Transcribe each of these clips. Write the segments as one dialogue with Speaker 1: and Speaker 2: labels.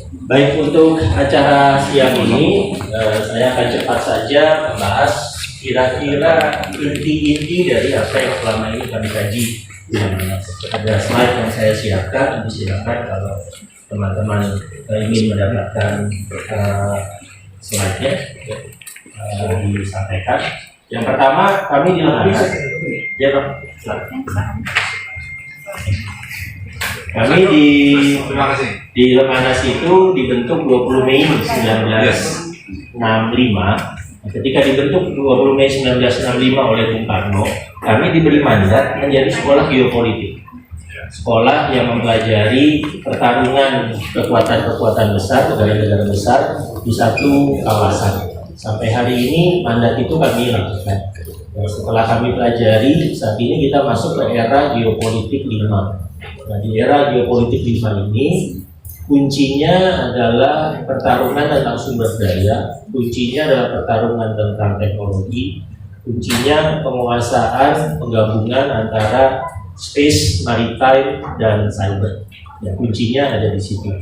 Speaker 1: Baik, untuk acara siang ini saya akan cepat saja membahas kira-kira inti-inti dari apa yang selama ini kami kaji. Ada slide yang saya siapkan, silakan kalau teman-teman ingin mendapatkan slide-nya disampaikan. Yang pertama, kami di Lemhanas. Ya, Pak. Kami di Lemhanas itu dibentuk 20 Mei 1965. Ketika dibentuk 20 Mei 1965 oleh Bung Karno, kami diberi mandat menjadi sekolah geopolitik. Sekolah yang mempelajari pertarungan kekuatan-kekuatan besar, negara-negara besar di satu kawasan. Sampai hari ini mandat itu kami lakukan. Setelah kami pelajari, saat ini kita masuk ke era geopolitik 5. Nah, di era geopolitik 5 ini kuncinya adalah pertarungan tentang sumber daya, kuncinya adalah pertarungan tentang teknologi, kuncinya penguasaan penggabungan antara space, maritime, dan cyber. Ya, kuncinya ada di situ.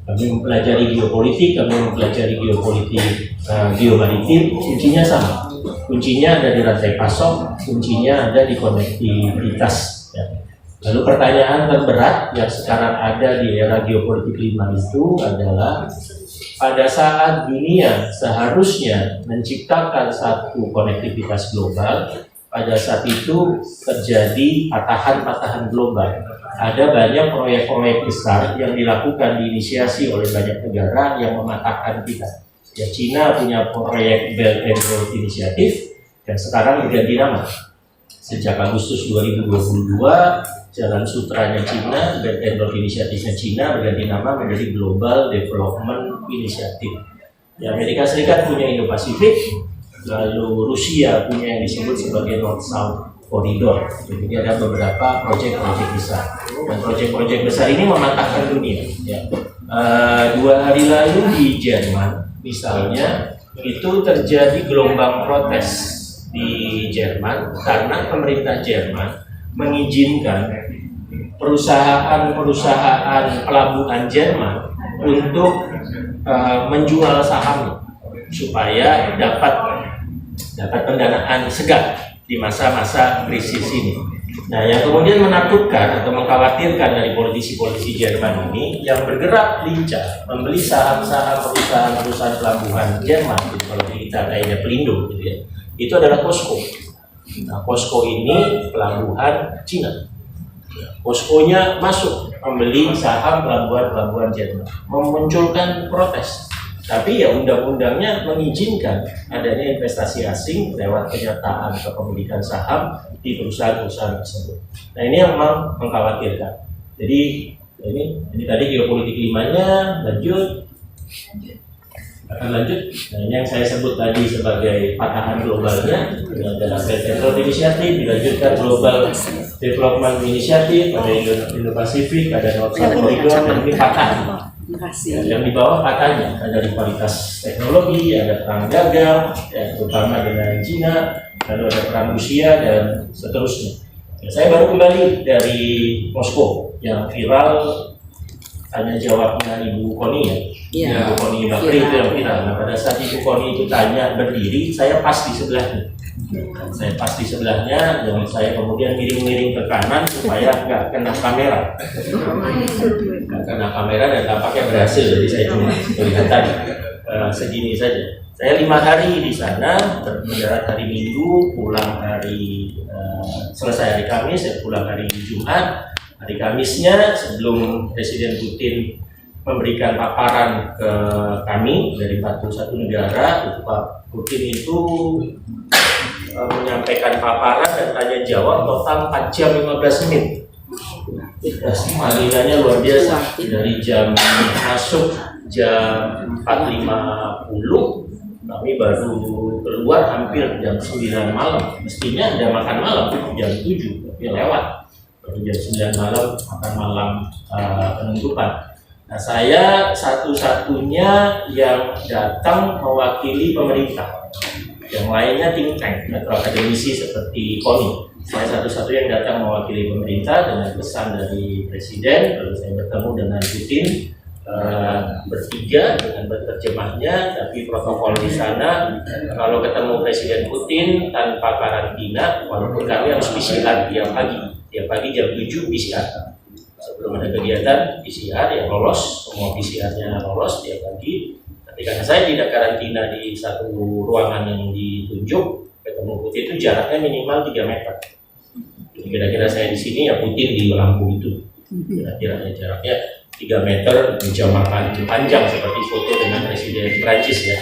Speaker 1: Kami mempelajari geopolitik, kami mempelajari geopolitik geomaritim, kuncinya sama. Kuncinya ada di rantai pasok, kuncinya ada di konektivitas. Ya. Lalu pertanyaan terberat yang sekarang ada di era geopolitik 5 itu adalah pada saat dunia seharusnya menciptakan satu konektivitas global, pada saat itu terjadi patahan-patahan global. Ada banyak proyek-proyek besar yang dilakukan diinisiasi oleh banyak negara yang mematahkan kita. Ya, Cina punya proyek Belt and Road Initiative yang sekarang diganti nama. Sejak Agustus 2022, Jalan Sutranya Cina, Belt and Road Initiative-nya Cina berganti nama menjadi Global Development Initiative. Ya, Amerika Serikat punya Indo-Pasifik, lalu Rusia punya yang disebut sebagai North-South Corridor. Jadi ada beberapa proyek-proyek besar. Dan proyek-proyek besar ini mematahkan dunia. Ya. 2 hari lalu di Jerman, misalnya, itu terjadi gelombang protes di Jerman karena pemerintah Jerman mengizinkan perusahaan-perusahaan pelabuhan Jerman untuk menjual saham supaya dapat pendanaan segar di masa-masa krisis ini. Nah, yang kemudian menakutkan atau mengkhawatirkan dari politisi-politisi Jerman ini yang bergerak lincah membeli saham-saham perusahaan-perusahaan pelabuhan Jerman, gitu, kalau kita kayaknya Pelindo, gitu ya, itu adalah COSCO. Nah, COSCO ini pelabuhan Cina. COSCO-nya masuk membeli saham pelabuhan-pelabuhan Jerman, memunculkan protes. Tapi ya undang-undangnya mengizinkan adanya investasi asing lewat kenyataan kepemilikan saham di perusahaan-perusahaan tersebut. Nah, ini yang memang mengkhawatirkan. Jadi ini tadi geopolitik 5-nya lanjut. Nah, ini yang saya sebut tadi sebagai patahan globalnya, adalah Belt and Road Initiative, dilanjutkan Global Development Initiative, ada Indo-Pasifik, ada North-South Corridor, dan ini patahan. Ya, yang di bawah katanya ada rivalitas teknologi, ada perang dagang, ya, terutama dengan Cina, lalu ada perang Rusia dan seterusnya. Ya, saya baru kembali dari Moskow yang viral tanya jawabnya Ibu Koni ya. Ibu Koni Bakri itu yang viral. Nah, pada saat Ibu Koni itu tanya berdiri, saya pas di sebelahnya. Dan saya kemudian miring-miring ke kanan supaya nggak kena kamera. Dan tampaknya berhasil, jadi saya cuma kelihatan segini saja. Saya 5 hari di sana, mendarat hari Minggu, pulang hari selesai hari Kamis, saya pulang hari Jumat. Hari Kamisnya sebelum Presiden Putin memberikan paparan ke kami dari 41 negara, itu Pak Putin itu menyampaikan paparan dan tanya jawab total 4 jam 15 menit. Panggilannya luar biasa, dari jam masuk jam 4.50, kami baru keluar hampir jam 9 malam. Mestinya ada makan malam jam 7, tapi lewat. Baru jam 9 malam makan malam penutupan. Nah, saya satu-satunya yang datang mewakili pemerintah. Yang lainnya think tank atau akademisi seperti Koni. Saya satu-satunya yang datang mewakili pemerintah dengan pesan dari Presiden. Lalu saya bertemu dengan Putin, bertiga dengan penerjemahnya, tapi protokol di sana kalau ketemu Presiden Putin tanpa karantina, walaupun kami harus PCR tiap pagi jam 7 PCR. Sebelum ada kegiatan PCR yang lolos, semua PCR-nya lolos tiap pagi. Tapi karena saya tidak karantina di satu ruangan yang ditunjuk, ketemu Putin itu jaraknya minimal 3 meter. Jadi kira-kira saya di sini ya Putin di lampu itu. Kira-kira jaraknya 3 meter, meja makan panjang seperti foto dengan Presiden Prancis ya,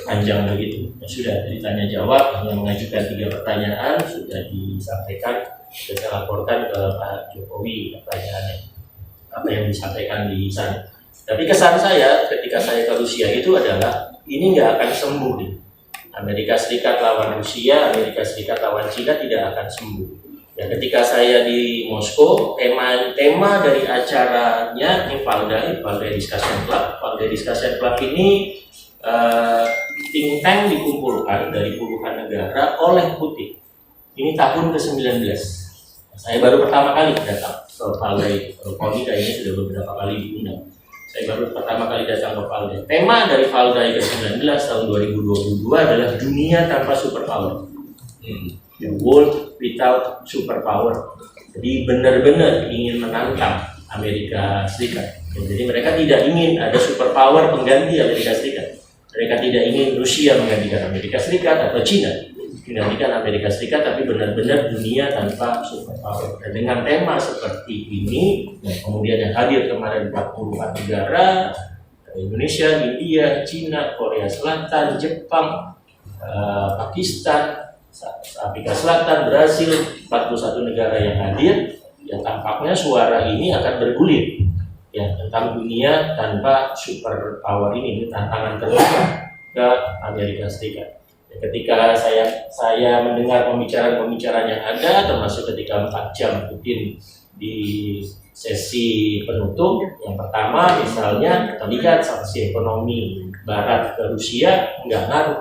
Speaker 1: panjang begitu. Ya, sudah ditanya jawab, hanya mengajukan 3 pertanyaan sudah disampaikan, sudah saya laporkan ke Pak Jokowi pertanyaannya apa yang disampaikan di sana. Tapi kesan saya ketika saya ke Rusia itu adalah ini nggak akan sembuh nih. Amerika Serikat lawan Rusia, Amerika Serikat lawan Cina tidak akan sembuh. Ya, ketika saya di Moskow, tema dari acaranya ini Valdai Discussion Club. Valdai Discussion Club ini think tank dikumpulkan dari puluhan negara oleh Putin. Ini tahun ke-19. Saya baru pertama kali datang ke Valdai. Koni kayaknya sudah beberapa kali diundang. Saya baru pertama kali datang ke Valdai. Tema dari Valdai ke-19 tahun 2022 adalah dunia tanpa superpower. The world without superpower. Jadi benar-benar ingin menantang Amerika Serikat. Jadi mereka tidak ingin ada superpower pengganti Amerika Serikat. Mereka tidak ingin Rusia menggantikan Amerika Serikat atau Cina menggantikan Amerika Serikat, tapi benar-benar dunia tanpa superpower. Dan dengan tema seperti ini, kemudian yang hadir kemarin 40 negara, Indonesia, India, Cina, Korea Selatan, Jepang, Pakistan, Afrika Selatan, Brasil, 41 negara yang hadir, yang tampaknya suara ini akan bergulir ya tentang dunia tanpa superpower ini tantangan terbuka ke Amerika Serikat. Ya, ketika saya mendengar pembicaraan yang ada, termasuk ketika 4 jam Putin di sesi penutup, yang pertama misalnya kita lihat sanksi ekonomi Barat ke Rusia nggak ngaruh.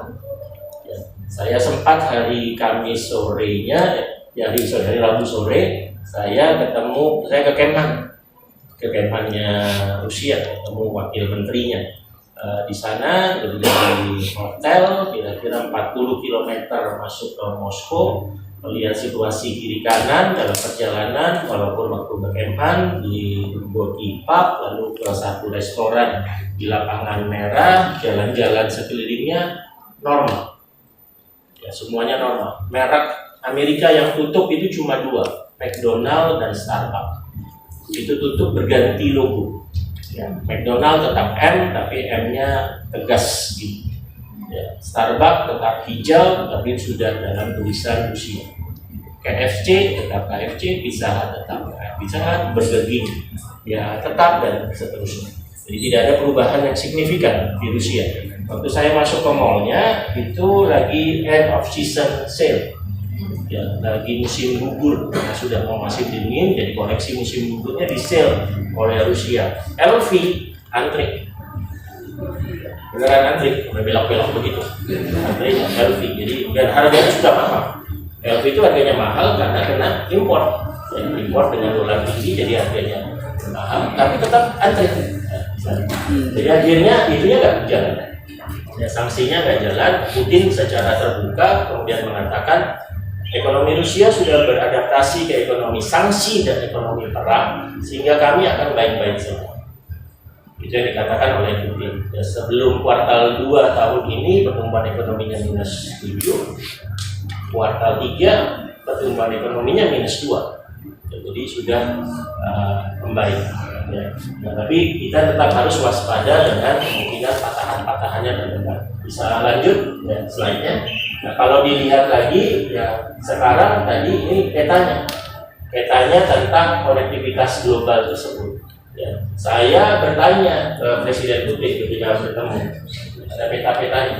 Speaker 1: Saya sempat hari Kamis sorenya, hari Rabu sore, saya ke Kemhannya Rusia, ketemu wakil menterinya. Di sana, di hotel, kira-kira 40 km masuk ke Moskow, melihat situasi kiri kanan dalam perjalanan, walaupun waktu ke Kemhan, di Gorky Pub, lalu ke satu restoran di lapangan merah, jalan-jalan sekelilingnya normal. Ya, semuanya normal. Merek Amerika yang tutup itu cuma 2, McDonald dan Starbucks. Itu tutup berganti logo. Ya, McDonald tetap M, tapi M-nya tegas gitu. Ya, Starbucks tetap hijau, tapi sudah dalam tulisan Rusia. KFC tetap KFC, Pizza Hut tetap Pizza Hut, Burger King ya tetap, dan seterusnya. Jadi tidak ada perubahan yang signifikan di Rusia. Waktu saya masuk ke mallnya itu lagi end of season sale, ya lagi musim gugur, karena sudah mau masih dingin, jadi koleksi musim gugurnya di sale oleh Rusia. LV antri, beneran antri, berbelok-belok begitu, antrinya LV. Jadi dan harganya sudah mahal. LV itu harganya mahal karena kena impor, impor dengan dolar tinggi, jadi harganya mahal, tapi tetap antri. Jadi akhirnya itunya nggak jalan. Ya, sanksinya nggak jalan. Putin secara terbuka kemudian mengatakan ekonomi Rusia sudah beradaptasi ke ekonomi sanksi dan ekonomi perang, sehingga kami akan baik-baik saja. Itu yang dikatakan oleh Putin. Ya, sebelum kuartal 2 tahun ini pertumbuhan ekonominya -7, kuartal 3 pertumbuhan ekonominya -2. Jadi sudah membaik. Ya. Nah, tapi kita tetap harus waspada dengan kemungkinan patahan-patahannya terdekat. Bisa lanjut ya, slide-nya. Nah, kalau dilihat lagi ya sekarang tadi ini petanya tentang konektivitas global tersebut. Ya, saya bertanya ke Presiden Putin ketika bertemu, ada peta-petanya.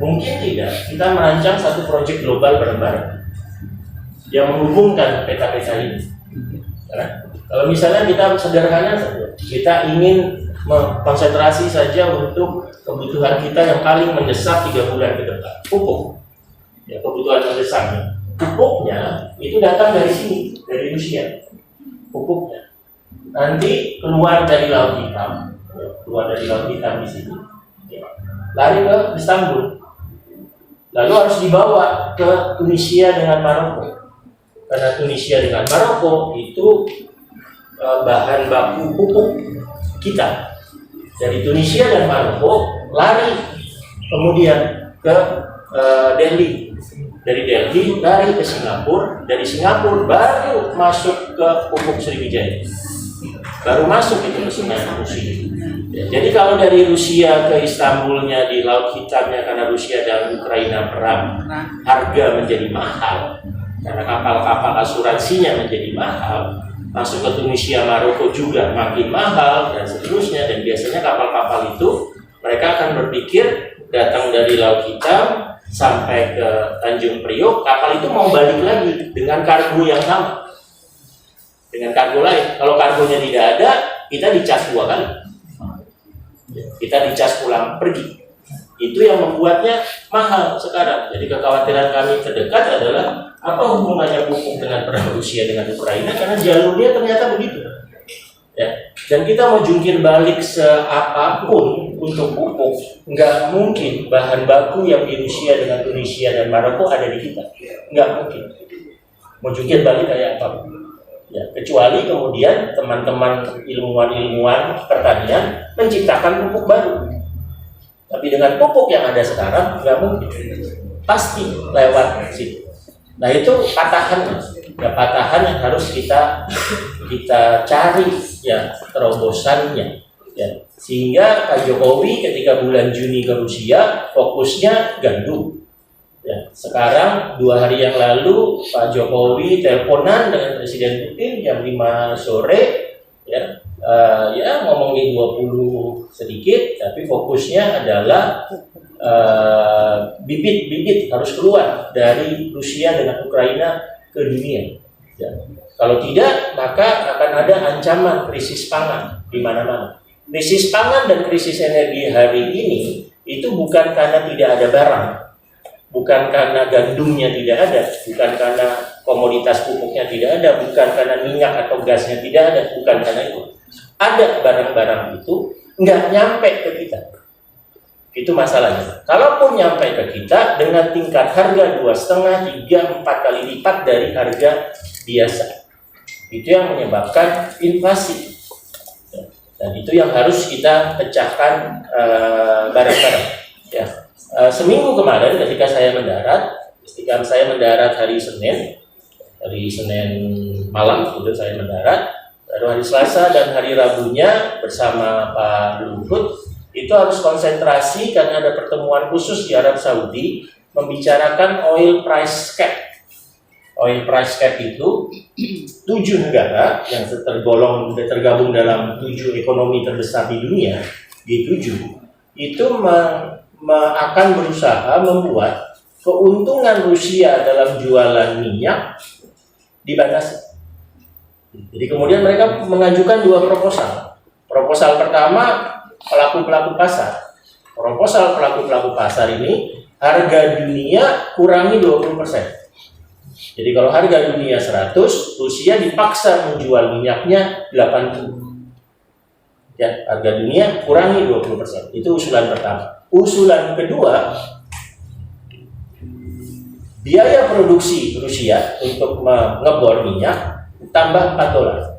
Speaker 1: Mungkin tidak kita merancang satu proyek global bareng-bareng yang menghubungkan peta-peta ini. Ya. Kalau misalnya kita sederhana saja, kita ingin konsentrasi saja untuk kebutuhan kita yang paling mendesak 3 bulan ke depan, pupuk. Ya, kebutuhan mendesaknya. Pupuknya itu datang dari sini, dari Rusia. Pupuknya nanti keluar dari Laut Hitam, keluar dari Laut Hitam di sini, ya, lari ke Istanbul, lalu harus dibawa ke Tunisia dengan Maroko, karena Tunisia dengan Maroko itu bahan baku pupuk kita. Dari Tunisia dan Maroko lari kemudian ke Delhi, dari Delhi lari ke Singapura, dari Singapura baru masuk ke pupuk Sriwijaya, baru masuk itu ke Sungai Rusia. Ya, jadi kalau dari Rusia ke Istanbulnya di Laut Hitamnya karena Rusia dan Ukraina perang, harga menjadi mahal karena kapal-kapal asuransinya menjadi mahal. Masuk ke Tunisia, Maroko juga makin mahal dan seterusnya. Dan biasanya kapal-kapal itu mereka akan berpikir datang dari Laut Hitam sampai ke Tanjung Priok, kapal itu mau balik lagi dengan kargo yang sama, dengan kargo lain. Kalau kargonya tidak ada, kita dicas 2 kali, kita dicas pulang pergi. Itu yang membuatnya mahal sekarang. Jadi kekhawatiran kami terdekat adalah apa hubungannya pupuk dengan perang Rusia dengan Ukraina, karena jalurnya ternyata begitu. Ya. Dan kita mau jungkir balik seapapun untuk pupuk, nggak mungkin bahan baku yang di Rusia dengan Tunisia dan Maroko ada di kita, nggak mungkin. Mau jungkir balik kayak apa? Ya, kecuali kemudian teman-teman ilmuwan pertanian menciptakan pupuk baru. Tapi dengan pupuk yang ada sekarang nggak mungkin, pasti lewat situ. Nah itu patahan, ya patahan yang harus kita cari ya terobosannya. Ya, sehingga Pak Jokowi ketika bulan Juni ke Rusia fokusnya gandum. Ya, sekarang 2 hari yang lalu Pak Jokowi teleponan dengan Presiden Putin jam 5 sore, ya, ya ngomongin 20 sedikit, tapi fokusnya adalah bibit-bibit harus keluar dari Rusia dengan Ukraina ke dunia. Ya. Kalau tidak, maka akan ada ancaman krisis pangan di mana-mana. Krisis pangan dan krisis energi hari ini itu bukan karena tidak ada barang, bukan karena gandumnya tidak ada, bukan karena komoditas pupuknya tidak ada, bukan karena minyak atau gasnya tidak ada, bukan karena itu. Ada barang-barang itu nggak nyampe ke kita. Itu masalahnya. Kalaupun nyampe ke kita dengan tingkat harga 2,5, 3, 4 kali lipat dari harga biasa, itu yang menyebabkan inflasi. Dan itu yang harus kita pecahkan bareng-bareng. Ya. Seminggu kemarin ketika saya mendarat hari Senin malam itu saya mendarat, lalu hari Selasa dan hari Rabunya bersama Pak Luhut itu harus konsentrasi karena ada pertemuan khusus di Arab Saudi membicarakan oil price cap. Oil price cap itu 7 negara yang tergabung dalam 7 ekonomi terbesar di dunia, G7, itu akan berusaha membuat keuntungan Rusia dalam jualan minyak dibatasi. Jadi kemudian mereka mengajukan 2 proposal. Proposal pertama, pelaku-pelaku pasar. Proposal pelaku-pelaku pasar ini, harga dunia kurangi 20%. Jadi kalau harga dunia 100, Rusia dipaksa menjual minyaknya 80. Ya, harga dunia kurangi 20%. Itu usulan pertama. Usulan kedua, biaya produksi Rusia untuk mengebor minyak tambah $4.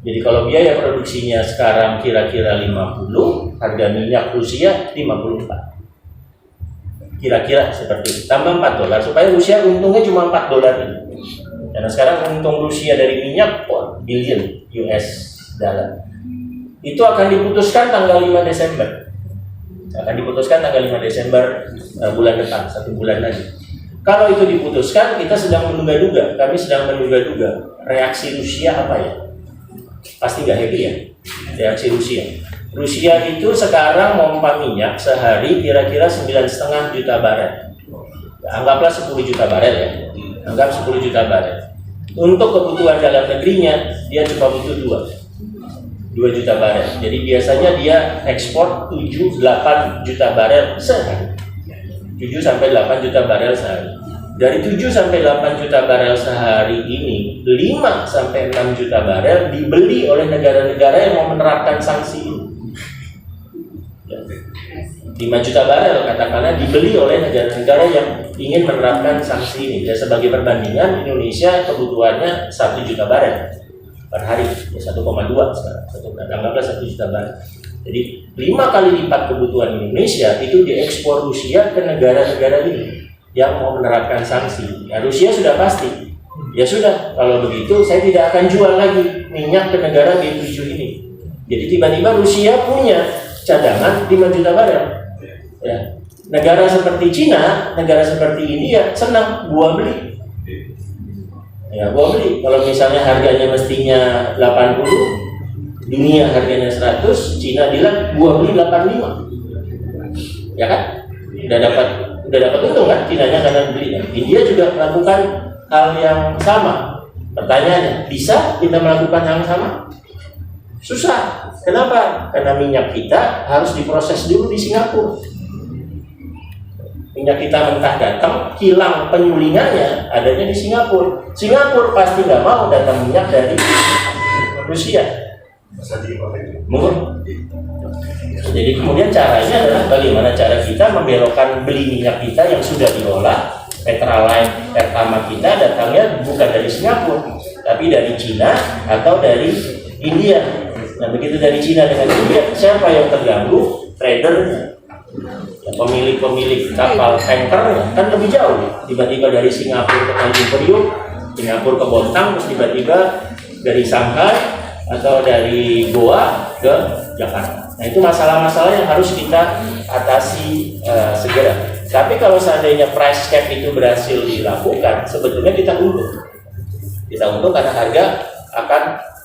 Speaker 1: Jadi kalau biaya produksinya sekarang kira-kira 50, harga minyak Rusia 54. Kira-kira seperti itu, tambah $4 supaya Rusia untungnya cuma $4 ini. Karena sekarang untung Rusia dari minyak billion US dollar. Itu akan diputuskan tanggal 5 Desember. Akan diputuskan tanggal 5 Desember bulan depan, 1 bulan lagi. Kalau itu diputuskan, kita sedang menduga-duga, kami sedang menduga-duga reaksi Rusia apa ya? Pasti nggak happy ya, reaksi Rusia. Rusia itu sekarang memompa minyak sehari kira-kira 9,5 juta barel. Anggaplah 10 juta barel ya. Anggap 10 juta barel. Untuk kebutuhan dalam negerinya, dia cuma butuh 2 juta barel. Jadi biasanya dia ekspor 7-8 juta barel sehari. 7-8 juta barel sehari. Dari 7-8 juta barel sehari ini, 5-6 juta barel dibeli oleh negara-negara yang mau menerapkan sanksi ini. 5 juta barel katakanlah dibeli oleh negara-negara yang ingin menerapkan sanksi ini. Ya, sebagai perbandingan, Indonesia kebutuhannya 1 juta barel per hari, ya 1,2 sekarang, anggaplah 1 juta barel. Jadi 5 kali lipat kebutuhan Indonesia itu diekspor Rusia ke negara-negara ini yang mau menerapkan sanksi. Ya, Rusia sudah pasti, ya sudah, kalau begitu saya tidak akan jual lagi minyak ke negara G7 ini. Jadi tiba-tiba Rusia punya cadangan 5 juta barel. Ya. Negara seperti Cina, negara seperti India senang gua beli. Ya, gua beli. Kalau misalnya harganya mestinya 80, dunia harganya 100, Cina bilang gua beli 85. Ya kan? Udah dapat untung kan Cinanya karena beli. India juga melakukan hal yang sama. Pertanyaannya, bisa kita melakukan hal yang sama? Susah. Kenapa? Karena minyak kita harus diproses dulu di Singapura. Minyak kita mentah datang, hilang penyulingannya, adanya di Singapura. Singapura pasti nggak mau datang minyak dari Rusia. Jadi kemudian caranya adalah bagaimana cara kita membelokkan beli minyak kita yang sudah diolah. Petralite, Pertamax kita datangnya bukan dari Singapura, tapi dari Cina atau dari India. Nah, begitu dari Cina dengan India, siapa yang terganggu? Tradernya, ya, pemilik kapal tankernya kan lebih jauh. Tiba-tiba dari Singapura ke Tanjung Priok, Singapura ke Bontang, terus tiba-tiba dari Shanghai atau dari Goa ke Jakarta. Nah, itu masalah-masalah yang harus kita atasi segera. Tapi kalau seandainya price cap itu berhasil dilakukan, sebetulnya kita untung. Kita untung karena harga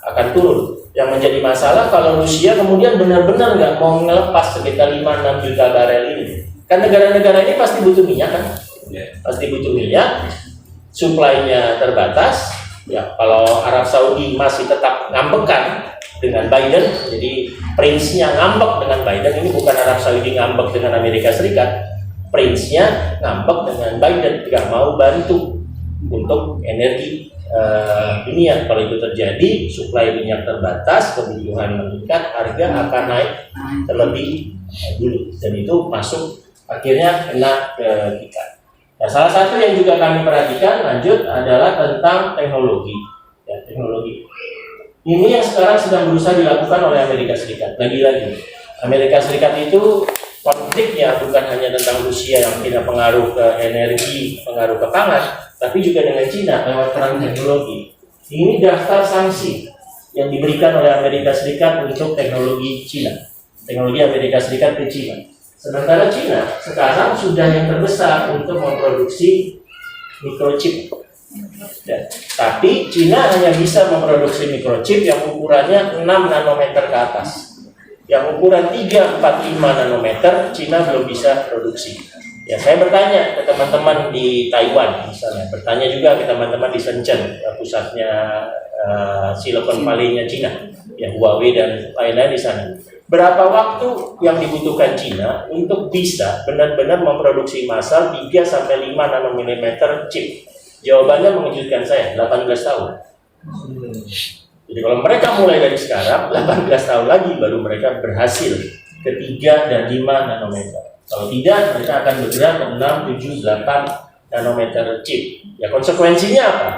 Speaker 1: akan turun. Yang menjadi masalah kalau Rusia kemudian benar-benar nggak mau ngelepas sekitar 5-6 juta barel ini. Kan negara-negara ini pasti butuh minyak kan? Pasti butuh minyak, suplainya terbatas. Ya, kalau Arab Saudi masih tetap ngambekan dengan Biden, jadi prince-nya ngambek dengan Biden, ini bukan Arab Saudi ngambek dengan Amerika Serikat. Prince-nya ngambek dengan Biden, tidak mau bantu untuk energi dunia. Kalau itu terjadi, suplai minyak terbatas, kebutuhan meningkat, harga akan naik terlebih dulu, dan itu masuk akhirnya kena ke kita. Nah, salah satu yang juga kami perhatikan lanjut adalah tentang teknologi. Ya, teknologi ini yang sekarang sedang berusaha dilakukan oleh Amerika Serikat. Lagi-lagi, Amerika Serikat itu konfliknya bukan hanya tentang Rusia yang punya pengaruh ke energi, pengaruh ke pangan, tapi juga dengan Cina lewat perang teknologi. Ini daftar sanksi yang diberikan oleh Amerika Serikat untuk teknologi Cina, teknologi Amerika Serikat ke Cina. Sementara Cina sekarang sudah yang terbesar untuk memproduksi microchip. Ya, tapi Cina hanya bisa memproduksi microchip yang ukurannya 6 nanometer ke atas. Yang ukuran 345 nanometer Cina belum bisa produksi. Ya, saya bertanya ke teman-teman di Taiwan misalnya, bertanya juga ke teman-teman di Shenzhen, pusatnya Silicon Valley-nya Cina, ya Huawei dan lain-lain di sana. Berapa waktu yang dibutuhkan Cina untuk bisa benar-benar memproduksi massal 3-5 nanometer chip? Jawabannya mengejutkan saya, 18 tahun. Jadi kalau mereka mulai dari sekarang, 18 tahun lagi baru mereka berhasil ke 3 dan 5 nanometer. Kalau tidak, mereka akan bergerak ke 6, 7, 8 nanometer chip. Ya, konsekuensinya apa?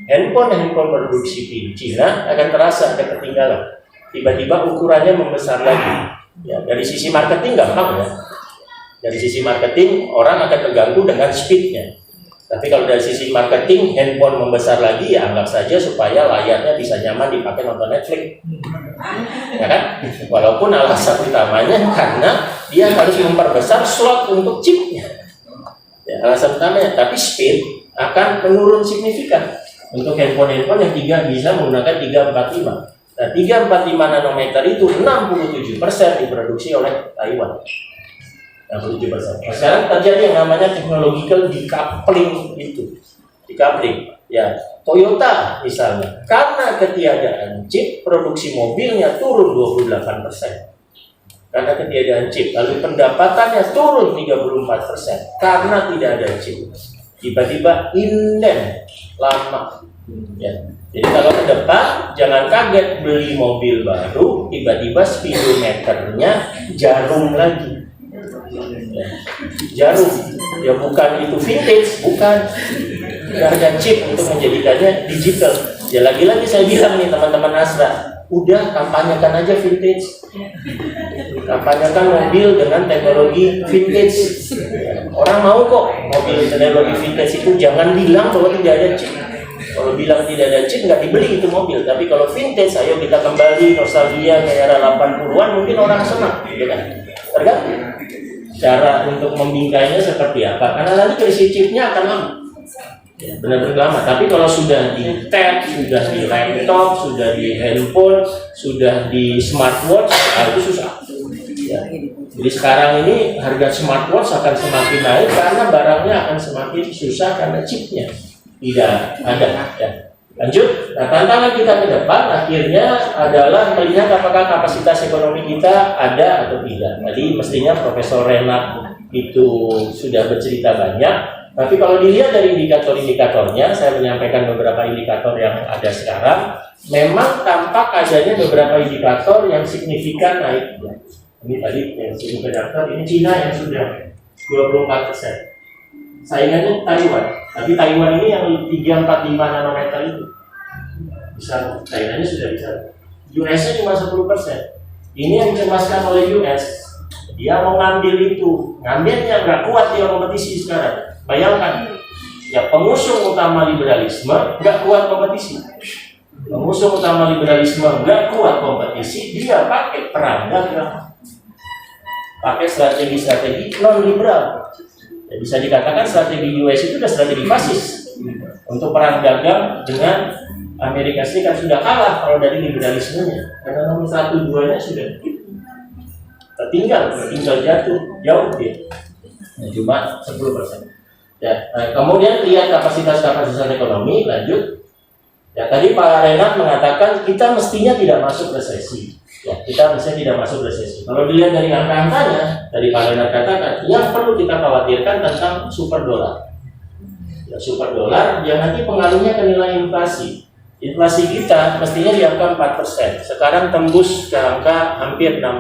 Speaker 1: Handphone produksi di Cina akan terasa ketinggalan. Tiba-tiba ukurannya membesar lagi. Ya, dari sisi marketing gampang ya. Dari sisi marketing orang akan terganggu dengan speednya. Tapi kalau dari sisi marketing, handphone membesar lagi, ya anggap saja supaya layarnya bisa nyaman dipakai nonton Netflix. Ya kan? Walaupun alasan utamanya karena dia harus memperbesar slot untuk chipnya. Ya, alasan utamanya, tapi speed akan menurun signifikan untuk handphone-handphone yang bisa menggunakan 345. Nah, 345 nanometer itu 67% diproduksi oleh Taiwan. 67%. Nah, sekarang terjadi yang namanya technological decoupling itu. Decoupling. Ya, Toyota misalnya, karena ketiadaan chip, produksi mobilnya turun 28%. Karena ketiadaan chip, lalu pendapatannya turun 34% karena tidak ada chip. Tiba-tiba inden lama. Ya. Jadi kalau ke depan jangan kaget beli mobil baru tiba-tiba speedometernya jarum lagi. Ya. Jarum, ya bukan itu vintage, bukan. Ada chip untuk menjadikannya digital. Ya lagi-lagi saya bilang nih teman-teman Astra, udah kampanyekan aja vintage. Kampanyekan mobil dengan teknologi vintage. Orang mau kok mobil teknologi vintage itu, jangan bilang bahwa tidak ada chip. Kalau bilang tidak ada chip nggak dibeli itu mobil. Tapi kalau vintage, ayo kita kembali nostalgia ke era 80-an, mungkin orang senang, gitu kan? Tergantung cara untuk membingkainya seperti apa. Karena nanti krisis chipnya akan lama. Ya, benar-benar lama. Tapi kalau sudah di tab, sudah di laptop, sudah di handphone, sudah di smartwatch, itu susah. Ya. Jadi sekarang ini harga smartwatch akan semakin naik karena barangnya akan semakin susah karena chipnya tidak ada. Ya. Lanjut. Nah, tantangan kita ke depan akhirnya adalah melihat apakah kapasitas ekonomi kita ada atau tidak. Tadi mestinya Profesor Renat itu sudah bercerita banyak. Tapi kalau dilihat dari indikator-indikatornya, saya menyampaikan beberapa indikator yang ada sekarang, memang tampak adanya beberapa indikator yang signifikan naiknya. Ini tadi yang signifikan, ini Cina yang sudah 24%. Saingannya Taiwan, tapi Taiwan ini yang 345 nanometer itu bisa, saingannya sudah bisa. US-nya cuma 10%. Ini yang dicemaskan oleh US. Dia mau ngambil itu, ngambilnya nggak kuat dia kompetisi sekarang. Bayangkan, ya pengusung utama liberalisme nggak kuat kompetisi. Pengusung utama liberalisme nggak kuat kompetisi, dia pakai perang dagang, pakai strategi-strategi non liberal. Ya, bisa dikatakan strategi US itu sudah strategi fasis untuk perang dagang dengan Amerika Serikat. Sudah kalah kalau dari liberalismenya, karena nomor 1-2-nya sudah tertinggal jatuh jauh dia. Nah, cuma 10%. Ya, kemudian lihat kapasitas ekonomi. Lanjut. Ya, tadi Pak Renat mengatakan kita mestinya tidak masuk resesi. Ya, kita mestinya tidak masuk resesi. Kalau dilihat dari angka-angkanya, tadi Pak Renat katakan, yang perlu kita khawatirkan tentang super dolar. Ya, super dolar, yang nanti pengaruhnya ke nilai inflasi. Inflasi kita mestinya di angka 4%. Sekarang tembus ke angka hampir 6%.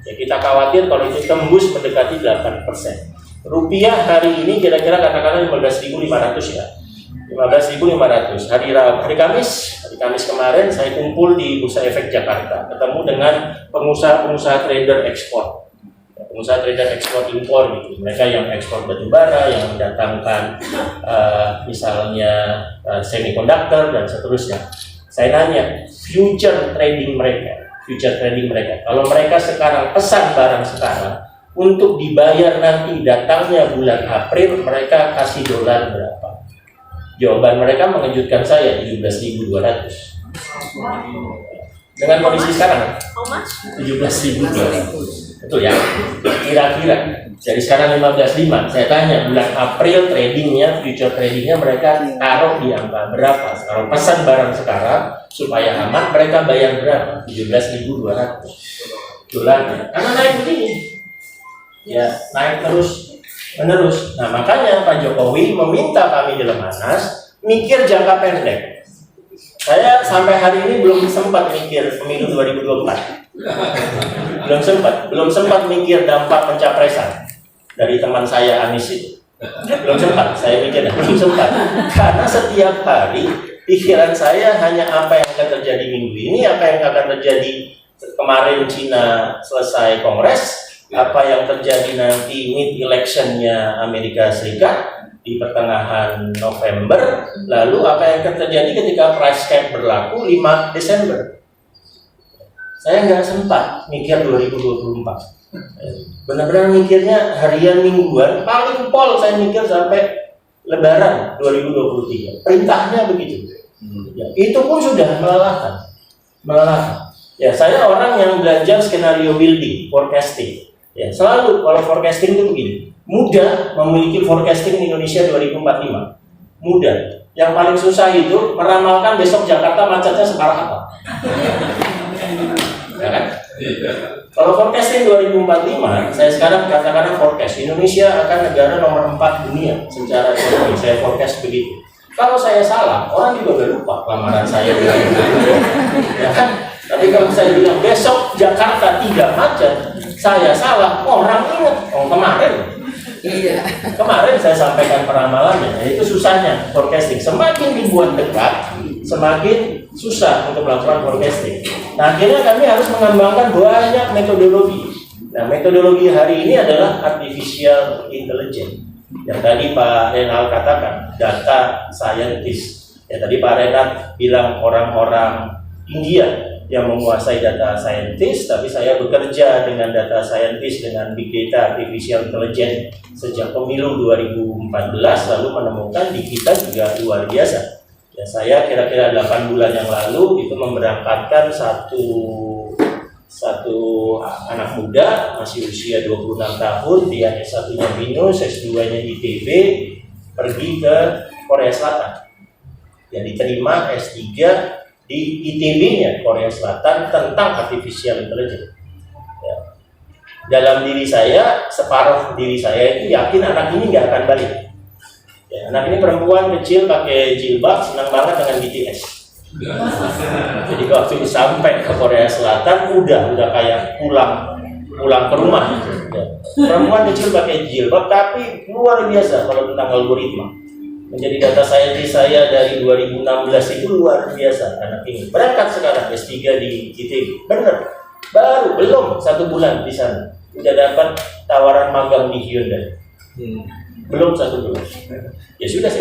Speaker 1: Ya, kita khawatir kalau itu tembus mendekati 8%. Rupiah hari ini kira-kira katakanlah 15.500 ya. 15.500. Hari Kamis kemarin saya kumpul di Bursa Efek Jakarta, ketemu dengan pengusaha trader ekspor. Pengusaha trader ekspor impor gitu. Mereka yang ekspor batu bara, yang mendatangkan misalnya semikonduktor dan seterusnya. Saya nanya, future trading mereka. Kalau mereka sekarang pesan barang sekarang untuk dibayar nanti datangnya bulan April, mereka kasih dolar berapa? Jawaban mereka mengejutkan saya, 17.200. Dengan kondisi sekarang 17.200. Betul ya? Kira-kira. Jadi sekarang 15.500. Saya tanya, bulan April tradingnya, future tradingnya mereka taruh di angka berapa? Kalau pesan barang sekarang supaya aman, mereka bayar berapa? 17.200 dolarnya. Karena naik begini. Ya, naik terus menerus. Nah, makanya Pak Jokowi meminta kami di Lemhanas mikir jangka pendek. Saya sampai hari ini belum sempat mikir pemilu 2024. Belum sempat mikir dampak pencapresan dari teman saya Anies itu. Belum sempat, saya mikir belum sempat. Karena setiap hari pikiran saya hanya apa yang akan terjadi minggu ini, apa yang akan terjadi kemarin Cina selesai kongres, apa yang terjadi nanti mid electionnya Amerika Serikat di pertengahan November, lalu apa yang akan terjadi ketika price cap berlaku 5 Desember. Saya nggak sempat mikir 2024. Benar-benar mikirnya harian mingguan, paling pol saya mikir sampai Lebaran 2023. Perintahnya begitu. Ya, itu pun sudah melelahkan. Ya, saya orang yang belajar skenario building, forecasting. Ya, selalu kalau forecasting itu begini, mudah memiliki forecasting di Indonesia 2045. Mudah. Yang paling susah itu meramalkan besok Jakarta macetnya separah apa. Ya kan? Kalau forecasting 2045, saya sekarang katakan forecast Indonesia akan negara nomor 4 dunia secara ekonomi. Saya forecast begitu. Kalau saya salah, orang juga udah lupa lamaran saya. Ya kan? Tapi kalau saya bilang besok Jakarta tidak macet, saya salah, orang ingat. Oh, kemarin saya sampaikan peramalannya. Itu susahnya forecasting. Semakin dibuat dekat, semakin susah untuk melakukan forecasting. Nah, akhirnya kami harus mengembangkan banyak metodologi. Nah, metodologi hari ini adalah artificial intelligence. Yang tadi Pak Renal katakan, data scientist. Ya, tadi Pak Renal bilang orang-orang India yang menguasai data scientist, tapi saya bekerja dengan data scientist dengan big data artificial intelligence sejak pemilu 2014, lalu menemukan di kita juga luar biasa. Ya, saya kira-kira 8 bulan yang lalu itu memberangkatkan satu anak muda masih usia 26 tahun, dia S1-nya BINUS, S2-nya ITB, pergi ke Korea Selatan. Ya, diterima S3 di ITB-nya Korea Selatan tentang artificial intelligence. Ya. Dalam diri saya, separuh diri saya itu yakin anak ini nggak akan balik. Ya, anak ini perempuan kecil pakai jilbab, senang banget dengan BTS. Jadi waktu sampai ke Korea Selatan udah kayak pulang ke rumah. Ya. Perempuan kecil pakai jilbab, tapi luar biasa kalau tentang algoritma. Menjadi data scientist saya dari 2016 itu luar biasa anak ini. Berangkat sekarang S3 di ITB. Bener, belum 1 bulan di sana. Udah dapat tawaran magang di Hyundai. Belum 1 bulan. Ya sudah.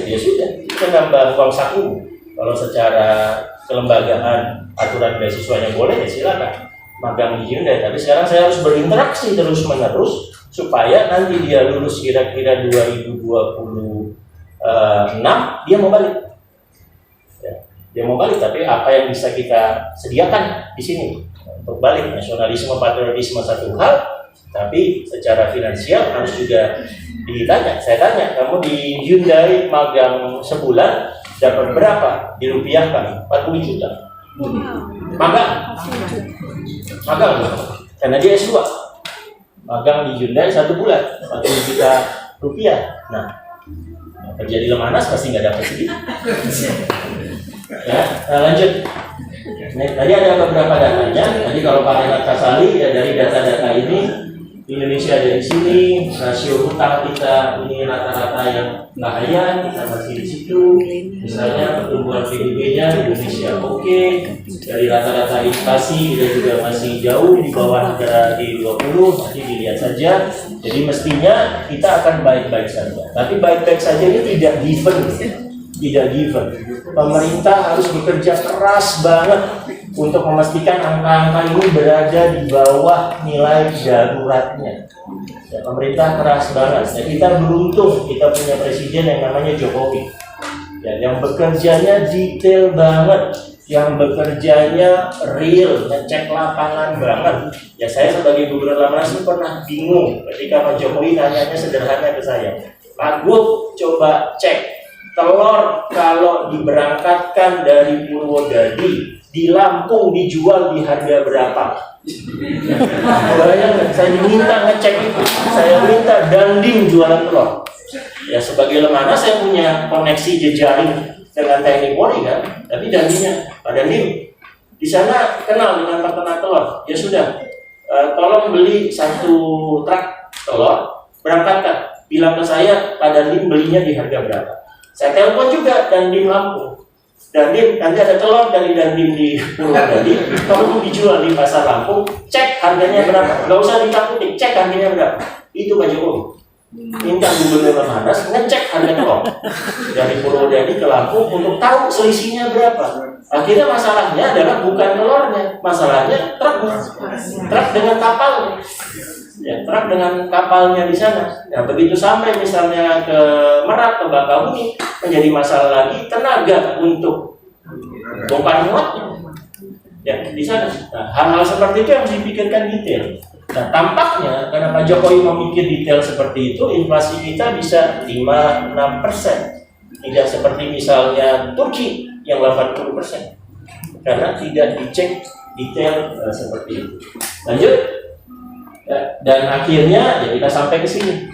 Speaker 1: Kita nambah uang saku. Kalau secara kelembagaan aturan beasiswanya boleh, ya silakan magang di Hyundai. Tapi sekarang saya harus berinteraksi terus-menerus supaya nanti dia lulus kira-kira 2026 dia mau balik. Ya, dia mau balik, tapi apa yang bisa kita sediakan di sini untuk balik? Nasionalisme, patriotisme satu hal, tapi secara finansial harus juga ditanya. Saya tanya, kamu di Hyundai magang sebulan dapat berapa? Dirupiahkan 40 juta. Magang, karena dia S2. Magang di Hyundai 1 bulan 40 juta rupiah. Nah, kerja di Lemanas pasti nggak dapat segitu. Ya, lanjut. Nah, tadi ada beberapa datanya. Tadi kalau Pak Renat Kasali, ya dari data-data ini, Indonesia ada di sini, rasio hutang kita ini rata-rata yang bahaya, kita masih di situ. Misalnya pertumbuhan PDB-nya Indonesia oke, dari rata-rata inflasi kita juga masih jauh di bawah negara G20, nanti dilihat saja. Jadi mestinya kita akan baik-baik saja. Tapi baik-baik saja ini tidak given. Pemerintah harus bekerja keras banget untuk memastikan angka-angka ini berada di bawah nilai daruratnya. Ya, pemerintah keras banget. Ya, kita beruntung kita punya presiden yang namanya Jokowi. Ya, yang bekerjanya detail banget, yang bekerjanya real, ngecek lapangan banget. Ya, saya sebagai gubernur Lamanas pernah bingung ketika Pak Jokowi nanyanya sederhana ke saya. Pak Gub, coba cek telur kalau diberangkatkan dari Purwodadi di Lampung dijual di harga berapa? Bayangkan, saya minta ngecek itu. Saya minta Dandim jualan telur. Ya, sebagai Lemana saya punya koneksi jejaring dengan TNI Polri kan. Tapi Dandimnya, Pak Dandim di sana kenal dengan peternak telur. Ya sudah, tolong beli 1 truk telur, berangkatkan. Bilang ke saya, Pak Dandim belinya di harga berapa? Saya telepon juga Dandim Lampung. Dandim, nanti ada telur dari Dandim di Purwodadi, kalau mau dijual di pasar Lampung, cek harganya berapa. Nggak usah ditakutin, cek harganya berapa. Itu Pak Jokowi. Minta gubernur Lemanas ngecek harga telur dari Purwodadi ke Lampung untuk tahu selisihnya berapa. Akhirnya masalahnya adalah bukan telurnya, masalahnya truk dengan kapal. Ya, truk dengan kapalnya di sana. Nah, begitu sampai misalnya ke Merak, ke Bakahuni, menjadi masalah lagi tenaga untuk bongkar muatnya. Ya, di sana. Nah, hal-hal seperti itu yang harus dipikirkan detail. Nah, tampaknya karena Pak Jokowi memikir detail seperti itu, inflasi kita bisa 5-6%. Tidak seperti misalnya Turki yang 80%. Karena tidak dicek detail seperti itu. Lanjut. Ya, dan akhirnya ya kita sampai ke sini.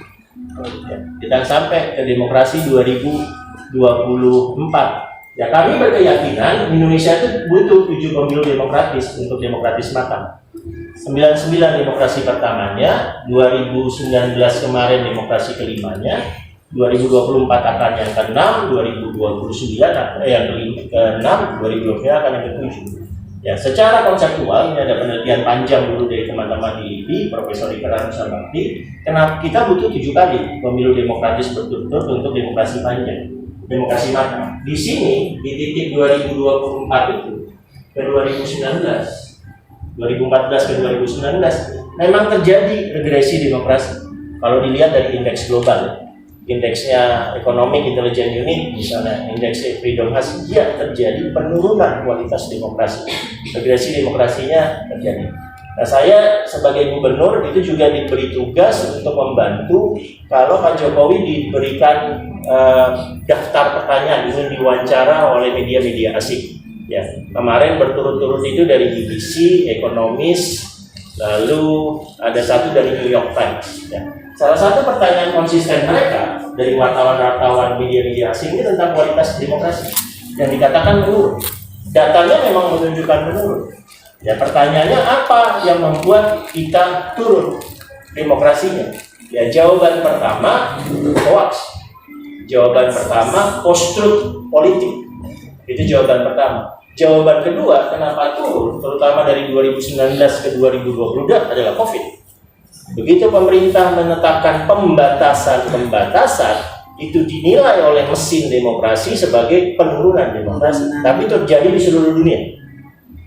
Speaker 1: Ya, kita sampai ke demokrasi 2024. Ya, kami berkeyakinan Indonesia itu butuh 7 pemilu demokratis untuk demokratis matang. 99 demokrasi pertamanya, 2019 kemarin demokrasi kelimanya, 2024 akan yang ke-6, 2029 yang ke-6, 2029 akan yang ke-7. Ya, secara konseptual ini ada penelitian panjang dulu dari teman-teman di IPI, Profesor Ikrar Nusabakti. Kenapa kita butuh 7 kali pemilu demokratis berturut-turut untuk demokrasi panjang, demokrasi matang. Di sini di titik 2024 itu ke 2019, 2014 ke 2019 memang terjadi regresi demokrasi. Kalau dilihat dari indeks global, indeksnya Economic Intelligence Unit, misalnya indeks Freedom House, ya terjadi penurunan kualitas demokrasi. Regresi demokrasinya terjadi. Nah, saya sebagai gubernur itu juga diberi tugas untuk membantu kalau Pak Jokowi diberikan daftar pertanyaan, ingin diwawancara oleh media-media asing. Ya, kemarin berturut-turut itu dari BBC, Economist, lalu ada satu dari New York Times. Ya. Salah satu pertanyaan konsisten mereka dari wartawan-wartawan media-media asing ini tentang kualitas demokrasi yang dikatakan menurun. Datanya memang menunjukkan menurun. Ya, pertanyaannya apa yang membuat kita turun demokrasinya? Ya, jawaban pertama hoax. Jawaban pertama post-truth politik. Itu jawaban pertama. Jawaban kedua, kenapa turun, terutama dari 2019 ke 2020 adalah COVID. Begitu pemerintah menetapkan pembatasan, itu dinilai oleh mesin demokrasi sebagai penurunan demokrasi. Tapi terjadi di seluruh dunia.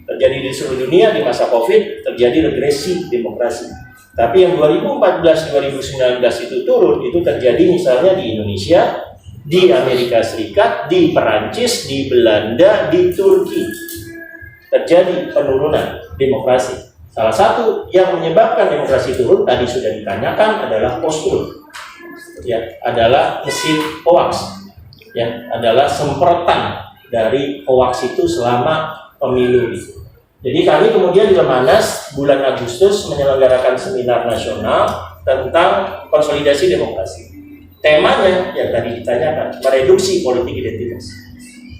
Speaker 1: Terjadi di seluruh dunia di masa COVID, terjadi regresi demokrasi. Tapi yang 2014-2019 itu turun, itu terjadi misalnya di Indonesia, di Amerika Serikat, di Perancis, di Belanda, di Turki. Terjadi penurunan demokrasi. Salah satu yang menyebabkan demokrasi turun tadi sudah ditanyakan adalah post-truth. Ya, adalah mesin hoax. Ya, adalah semprotan dari hoax itu selama pemilu itu. Jadi kami kemudian di Lemhanas bulan Agustus menyelenggarakan seminar nasional tentang konsolidasi demokrasi. Temanya yang tadi ditanyakan, mereduksi politik identitas.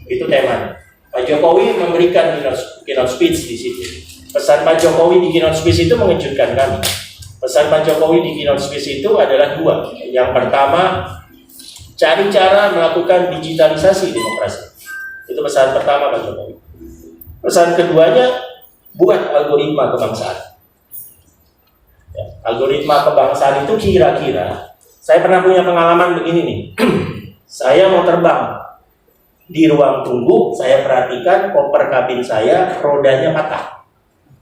Speaker 1: Itu temanya. Pak Jokowi memberikan keynote speech di situ. Pesan Pak Jokowi di keynote speech itu mengejutkan kami. Pesan Pak Jokowi di keynote speech itu adalah 2. Yang pertama, cari cara melakukan digitalisasi demokrasi. Itu pesan pertama Pak Jokowi. Pesan keduanya, buat algoritma kebangsaan. Ya, algoritma kebangsaan itu kira-kira, saya pernah punya pengalaman begini nih. Saya mau terbang di ruang tunggu, saya perhatikan koper kabin saya rodanya patah.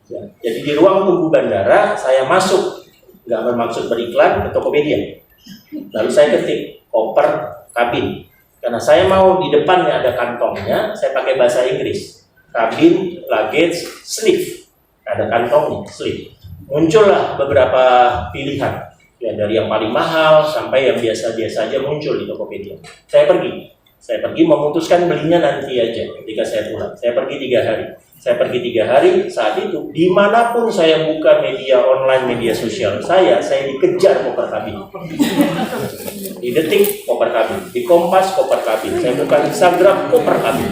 Speaker 1: Ya, jadi di ruang tunggu bandara saya masuk, nggak bermaksud beriklan, ke Tokopedia. Lalu saya ketik koper kabin, karena saya mau di depannya ada kantongnya, saya pakai bahasa Inggris. Kabin, luggage, sleeve, ada kantongnya, sleeve. Muncullah beberapa pilihan. Ya, dari yang paling mahal sampai yang biasa-biasa aja muncul di Tokopedia. Saya pergi memutuskan belinya nanti aja ketika saya pulang. Saya pergi 3 hari. Saya pergi 3 hari, saat itu dimanapun saya buka media online, media sosial saya dikejar koper kabin. Di Detik koper kabin, di Kompas koper kabin, saya buka Instagram koper kabin.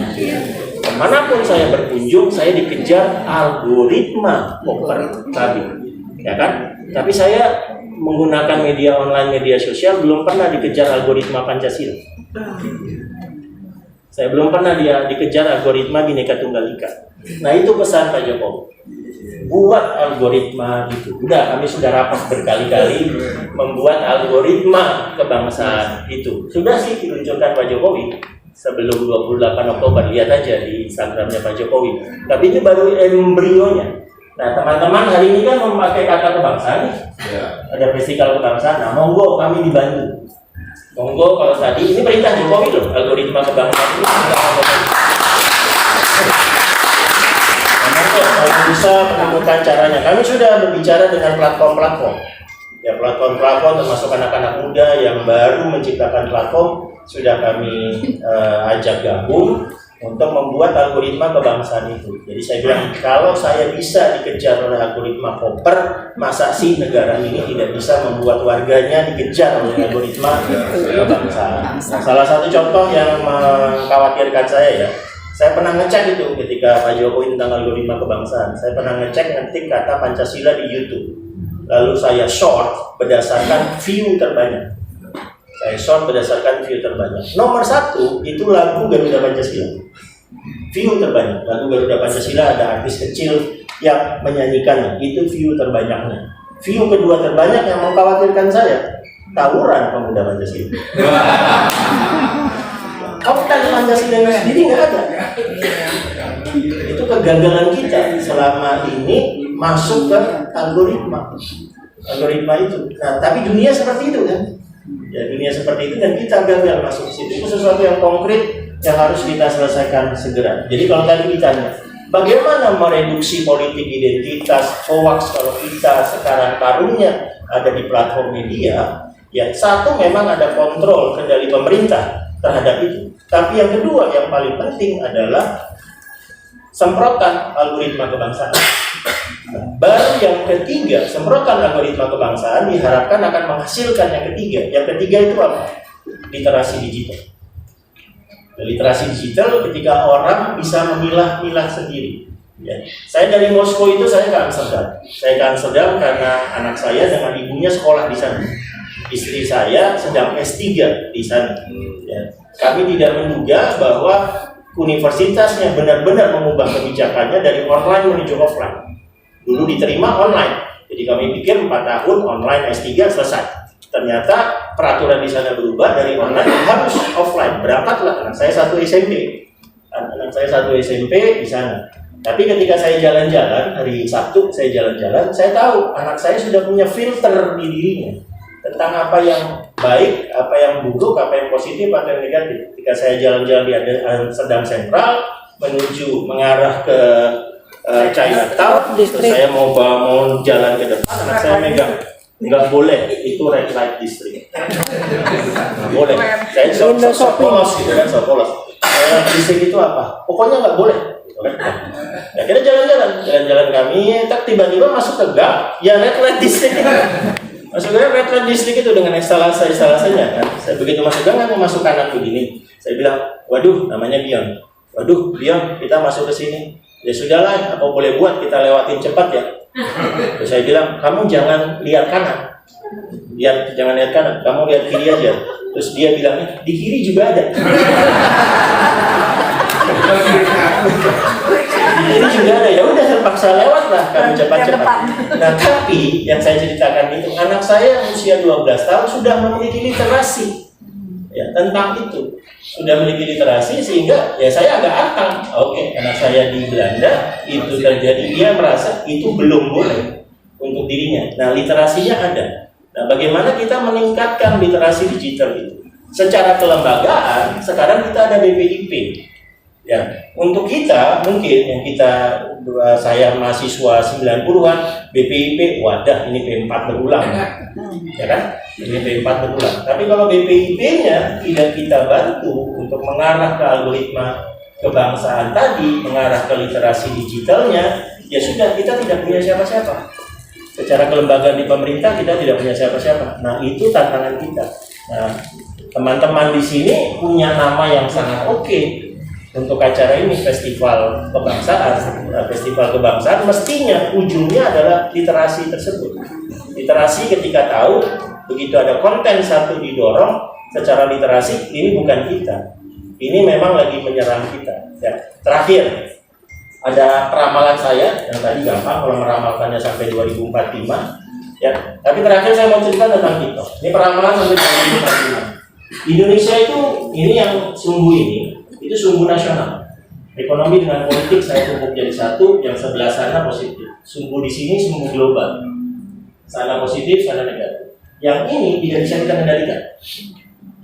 Speaker 1: Kemanapun saya berkunjung, saya dikejar algoritma koper kabin. Ya kan? Tapi saya menggunakan media online, media sosial, belum pernah dikejar algoritma Pancasila. Saya belum pernah dikejar algoritma Bhinneka Tunggal Ika. Nah, itu pesan Pak Jokowi. Buat algoritma itu. Udah, kami sudah rapat berkali-kali membuat algoritma kebangsaan itu. Sudah sih diluncurkan Pak Jokowi sebelum 28 Oktober. Lihat aja di Instagramnya Pak Jokowi. Tapi ini baru embrionya. Nah, teman-teman hari ini kan memakai kata kebangsaan. Ada festival kebangsaan. Nah, monggo kami dibantu. Monggo kalau tadi ini perintah Jokowi loh, algoritma kebangsaan ini. Monggo kalau bisa menemukan caranya. Kami sudah berbicara dengan platform-platform. Ya, platform-platform termasuk anak-anak muda yang baru menciptakan platform sudah kami ajak gabung.
Speaker 2: untuk membuat algoritma kebangsaan itu. Jadi saya bilang, kalau saya bisa dikejar oleh algoritma Popper, masa sih negara ini tidak bisa membuat warganya dikejar oleh algoritma kebangsaan. Nah, salah satu contoh yang mengkhawatirkan saya pernah ngecek itu ketika Pak Jokowi tentang algoritma kebangsaan. Saya pernah ngecek ngetik kata Pancasila di YouTube. Lalu saya short berdasarkan view terbanyak. Nomor 1 itu lagu Garuda Pancasila. View terbanyak. Lagu Garuda Pancasila ada artis kecil yang menyanyikannya. Itu view terbanyaknya. View kedua terbanyak yang mengkhawatirkan saya, tawuran pemuda Pancasila. Konten Pancasila sendiri nggak ada. Itu kegagalan kita selama ini masuk ke algoritma itu. Nah, tapi dunia seperti itu kan? Ya, dunia seperti itu dan kita gagal masuk ke situ. Itu sesuatu yang konkret yang harus kita selesaikan segera. Jadi kalau tadi ditanya, bagaimana mereduksi politik identitas, hoax kalau kita sekarang taruhnya ada di platform media? Ya, satu memang ada kontrol kendali pemerintah terhadap itu. Tapi yang kedua yang paling penting adalah semprotan algoritma kebangsaan. Baru yang ketiga, semprotan algoritma kebangsaan diharapkan akan menghasilkan yang ketiga. Yang ketiga itu apa? Literasi digital. Literasi digital ketika orang bisa memilah-milah sendiri. Ya. Saya dari Moskow itu saya ke Amsterdam. Saya ke Amsterdam karena anak saya dengan ibunya sekolah di sana. Istri saya sedang S3 di sana. Ya. Kami tidak menduga bahwa universitasnya benar-benar mengubah kebijakannya dari online menuju offline. Dulu diterima online, jadi kami pikir 4 tahun online S3 selesai. Ternyata peraturan di sana berubah dari online harus offline. Berangkatlah anak saya satu SMP di sana. Tapi ketika saya jalan-jalan hari Sabtu, saya tahu anak saya sudah punya filter di dirinya tentang apa yang baik, apa yang buruk, apa yang positif, apa yang negatif. Ketika saya jalan-jalan di Amsterdam Sentral menuju mengarah ke Chinatown, saya mau jalan ke depan, anak saya megang, nggak boleh, itu red light district, nggak boleh. Saya polos gitu kan, polos. Red light district itu apa? Pokoknya nggak boleh. Ya kita jalan-jalan kami, tiba-tiba masuk ke gang, ya red light district. Masuknya red light district itu dengan instalasinya kan. Saya begitu masuk gang, kan masuk kanan begini. Saya bilang, waduh, namanya Bion. Waduh, Bion, kita masuk ke sini. Ya sudahlah, apa boleh buat, kita lewatin cepat ya. Terus saya bilang, kamu jangan lihat kanan. Jangan lihat kanan, kamu lihat kiri aja. Terus dia bilangnya, di kiri juga ada. Ini juga ada, ya udah terpaksa lewat lah kami cepat-cepat. Nah, tapi yang saya ceritakan itu anak saya yang usia 12 tahun sudah memiliki literasi ya tentang itu, sudah memiliki literasi sehingga ya saya agak antang. Oke, anak saya di Belanda itu terjadi, dia merasa itu belum boleh untuk dirinya. Nah, literasinya ada. Nah, bagaimana kita meningkatkan literasi digital itu? Secara kelembagaan sekarang kita ada BPIP. Ya, untuk kita mungkin yang saya mahasiswa 90-an BPIP, wadah ini P4 berulang. Ya kan? Ini P4 berulang. Tapi kalau BPIP-nya tidak kita bantu untuk mengarah ke algoritma kebangsaan tadi, mengarah ke literasi digitalnya, ya sudah, kita tidak punya siapa-siapa. Secara kelembagaan di pemerintah kita tidak punya siapa-siapa. Nah, itu tantangan kita. Nah, teman-teman di sini punya nama yang sangat oke. Untuk acara ini, festival kebangsaan. Festival kebangsaan mestinya ujungnya adalah literasi tersebut. Literasi ketika tahu, begitu ada konten satu didorong secara literasi, ini bukan kita. Ini memang lagi menyerang kita. Ya. Terakhir, ada peramalan saya, yang tadi gampang kalau meramalkannya sampai 2045. Ya. Tapi terakhir saya mau cerita tentang TikTok. Ini peramalan sampai 2045. Indonesia itu, ini yang sungguh ini, itu sumbu nasional. Ekonomi dengan politik saya tumpuk jadi satu, yang sebelah sana positif. Sumbu di sini sumbu global. Sana positif, sana negatif. Yang ini tidak bisa kita kendalikan.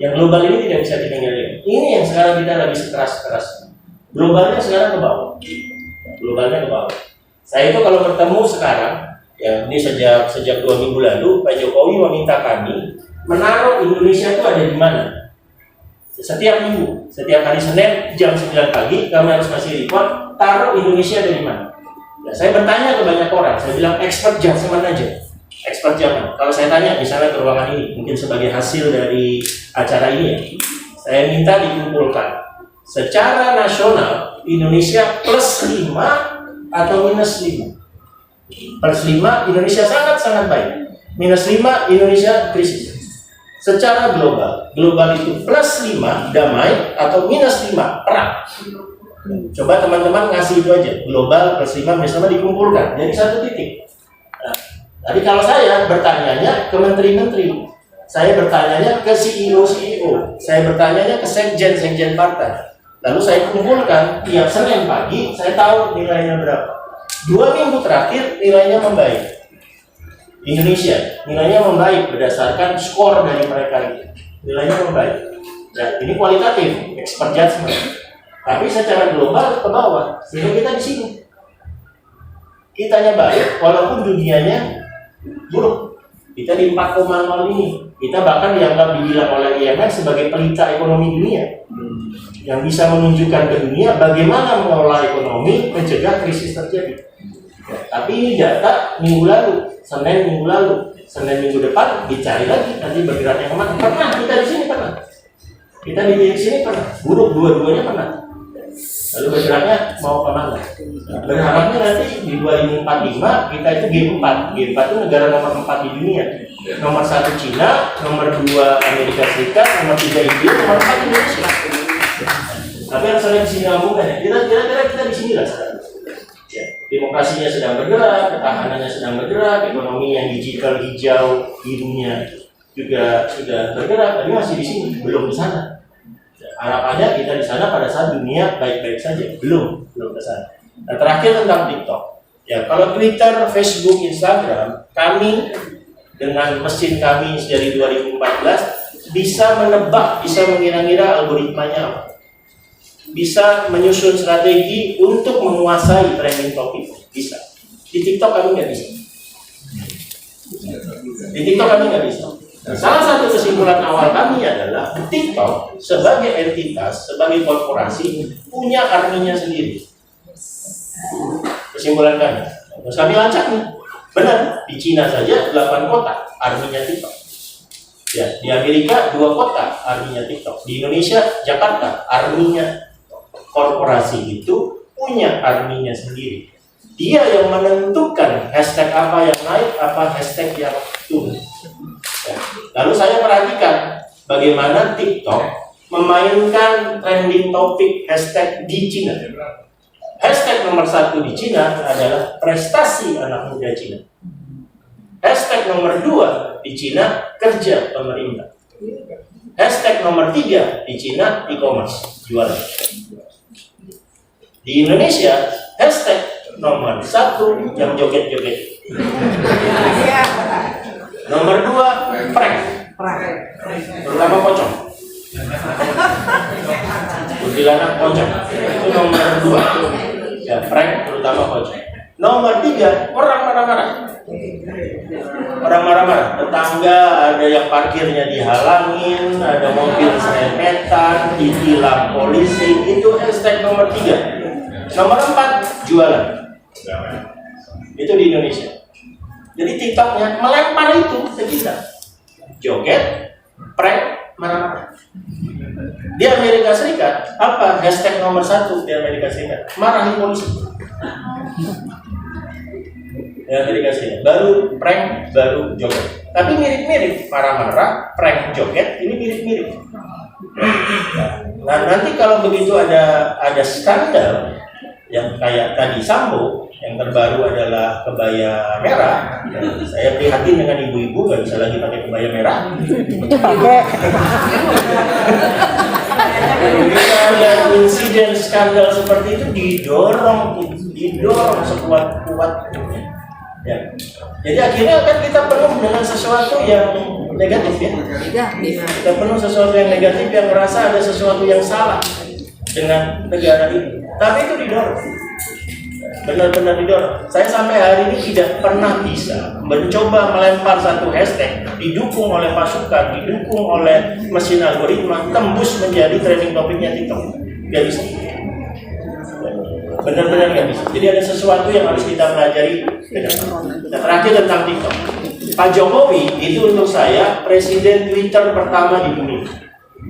Speaker 2: Yang global ini tidak bisa kita kendalikan. Ini yang sekarang kita lagi sekeras-keras. Globalnya sekarang ke bawah. Globalnya ke bawah. Saya itu kalau bertemu sekarang, ya ini sejak 2 minggu lalu, Pak Jokowi meminta kami menaruh Indonesia itu ada di mana. Setiap minggu, setiap hari Senin jam 9 pagi kami harus kasih report taruh Indonesia dari mana. Nah, saya bertanya ke banyak orang, saya bilang expert judgment aja. Expert judgment. Kalau saya tanya misalnya ke ruangan ini, mungkin sebagai hasil dari acara ini ya, saya minta dikumpulkan secara nasional Indonesia plus 5 atau minus 5. Plus 5 Indonesia sangat-sangat baik. Minus 5 Indonesia krisis. Secara global itu plus 5 damai atau minus 5 perang. Coba teman-teman ngasih itu aja, global plus 5 minus 5 dikumpulkan, jadi satu titik. Nah, tadi kalau saya bertanyanya ke menteri-menteri, saya bertanyanya ke CEO, saya bertanyanya ke sekjen partai. Lalu saya kumpulkan, tiap Senin pagi saya tahu nilainya berapa. 2 minggu terakhir nilainya membaik. Indonesia nilainya membaik berdasarkan skor dari mereka itu. Nilainya membaik. Nah, ini kualitatif, expert judgment. Tapi secara global ke bawah, sehingga kita di sini. Kitanya baik, walaupun dunianya buruk. Kita di 4,0 ini. Kita bahkan dianggap dibilang oleh IMF sebagai pelita ekonomi dunia. Yang bisa menunjukkan ke dunia bagaimana mengelola ekonomi mencegah krisis terjadi. Ya, tapi ini data minggu lalu, Senin minggu lalu, Senin minggu depan dicari lagi nanti bergeraknya kemana? Pernah kita di sini pernah, kita di sini pernah, buruk dua-duanya pernah. Lalu bergeraknya mau kemana? Berharapnya nanti di 2045 kita itu G4. G4 itu negara nomor 4 di dunia. Nomor 1 Cina, nomor 2 Amerika Serikat, nomor 3 India, nomor 4 Indonesia. Tapi yang saya di sini ngomongkan ya, kira-kira kita di sini lah sekarang. Ya, demokrasinya sedang bergerak, ketahanannya sedang bergerak, ekonomi yang digital hijau di dunia juga sudah bergerak, tapi masih di sini, belum di sana. Harapannya kita di sana pada saat dunia baik-baik saja, belum ke sana. Nah, terakhir tentang TikTok. Ya, kalau Twitter, Facebook, Instagram, kami dengan mesin kami dari 2014 bisa menebak, bisa mengira-ngira algoritmanya apa. Bisa menyusun strategi untuk menguasai trending topik, bisa. Di TikTok kami nggak bisa. Nah, salah satu kesimpulan awal kami adalah TikTok sebagai entitas, sebagai korporasi punya arminya sendiri. Kesimpulan kami. Terus kami lancak nih. Benar, di Cina saja 8 kota arminya TikTok. Ya, di Amerika 2 kota arminya TikTok. Di Indonesia, Jakarta arminya. Korporasi itu punya arminya sendiri. Dia yang menentukan hashtag apa yang naik, apa hashtag yang turun. Ya. Lalu saya perhatikan bagaimana TikTok memainkan trending topik hashtag di Cina. Hashtag nomor 1 di Cina adalah prestasi anak muda Cina. Hashtag nomor 2 di Cina kerja pemerintah. Hashtag nomor 3 di Cina e-commerce, jualan. Di Indonesia, hashtag nomor 1 yang joget-joget. Nomor 2 prank. Terutama pocong. Kuntilanak pocong. Itu nomor 2. Ya, prank terutama pocong. Nomor 3 orang marah-marah. Orang marah-marah. Tetangga ada yang parkirnya dihalangin, ada mobil serempetan, ditilang polisi. Itu hashtag nomor 3. Nomor 4, jualan. Itu di Indonesia. Jadi TikToknya melempar itu ke kita. Joget, prank, marah-marah. Di Amerika Serikat, apa hashtag nomor 1 di Amerika Serikat? Marahin polisi. Di Amerika Serikat, baru prank, baru joget. Tapi mirip-mirip, marah-marah, prank, joget, ini mirip-mirip. Nah, nanti kalau begitu ada skandal yang kayak tadi Sambo, yang terbaru adalah kebaya merah. Saya prihatin dengan ibu-ibu nggak bisa lagi pakai kebaya merah. Bisa ada insiden skandal seperti itu didorong sekuat-kuatnya. Ya. Jadi akhirnya kan kita penuh dengan sesuatu yang negatif ya. Kita penuh sesuatu yang negatif yang merasa ada sesuatu yang salah dengan negara ini. Tapi itu didorong. benar-benar didorong. Saya sampai hari ini tidak pernah bisa mencoba melempar satu hashtag didukung oleh pasukan, didukung oleh mesin algoritma tembus menjadi trending topiknya TikTok. Gak bisa. Benar-benar nggak bisa. Jadi ada sesuatu yang harus kita pelajari. Nah, terakhir tentang TikTok. Pak Jokowi itu untuk saya presiden Twitter pertama di dunia.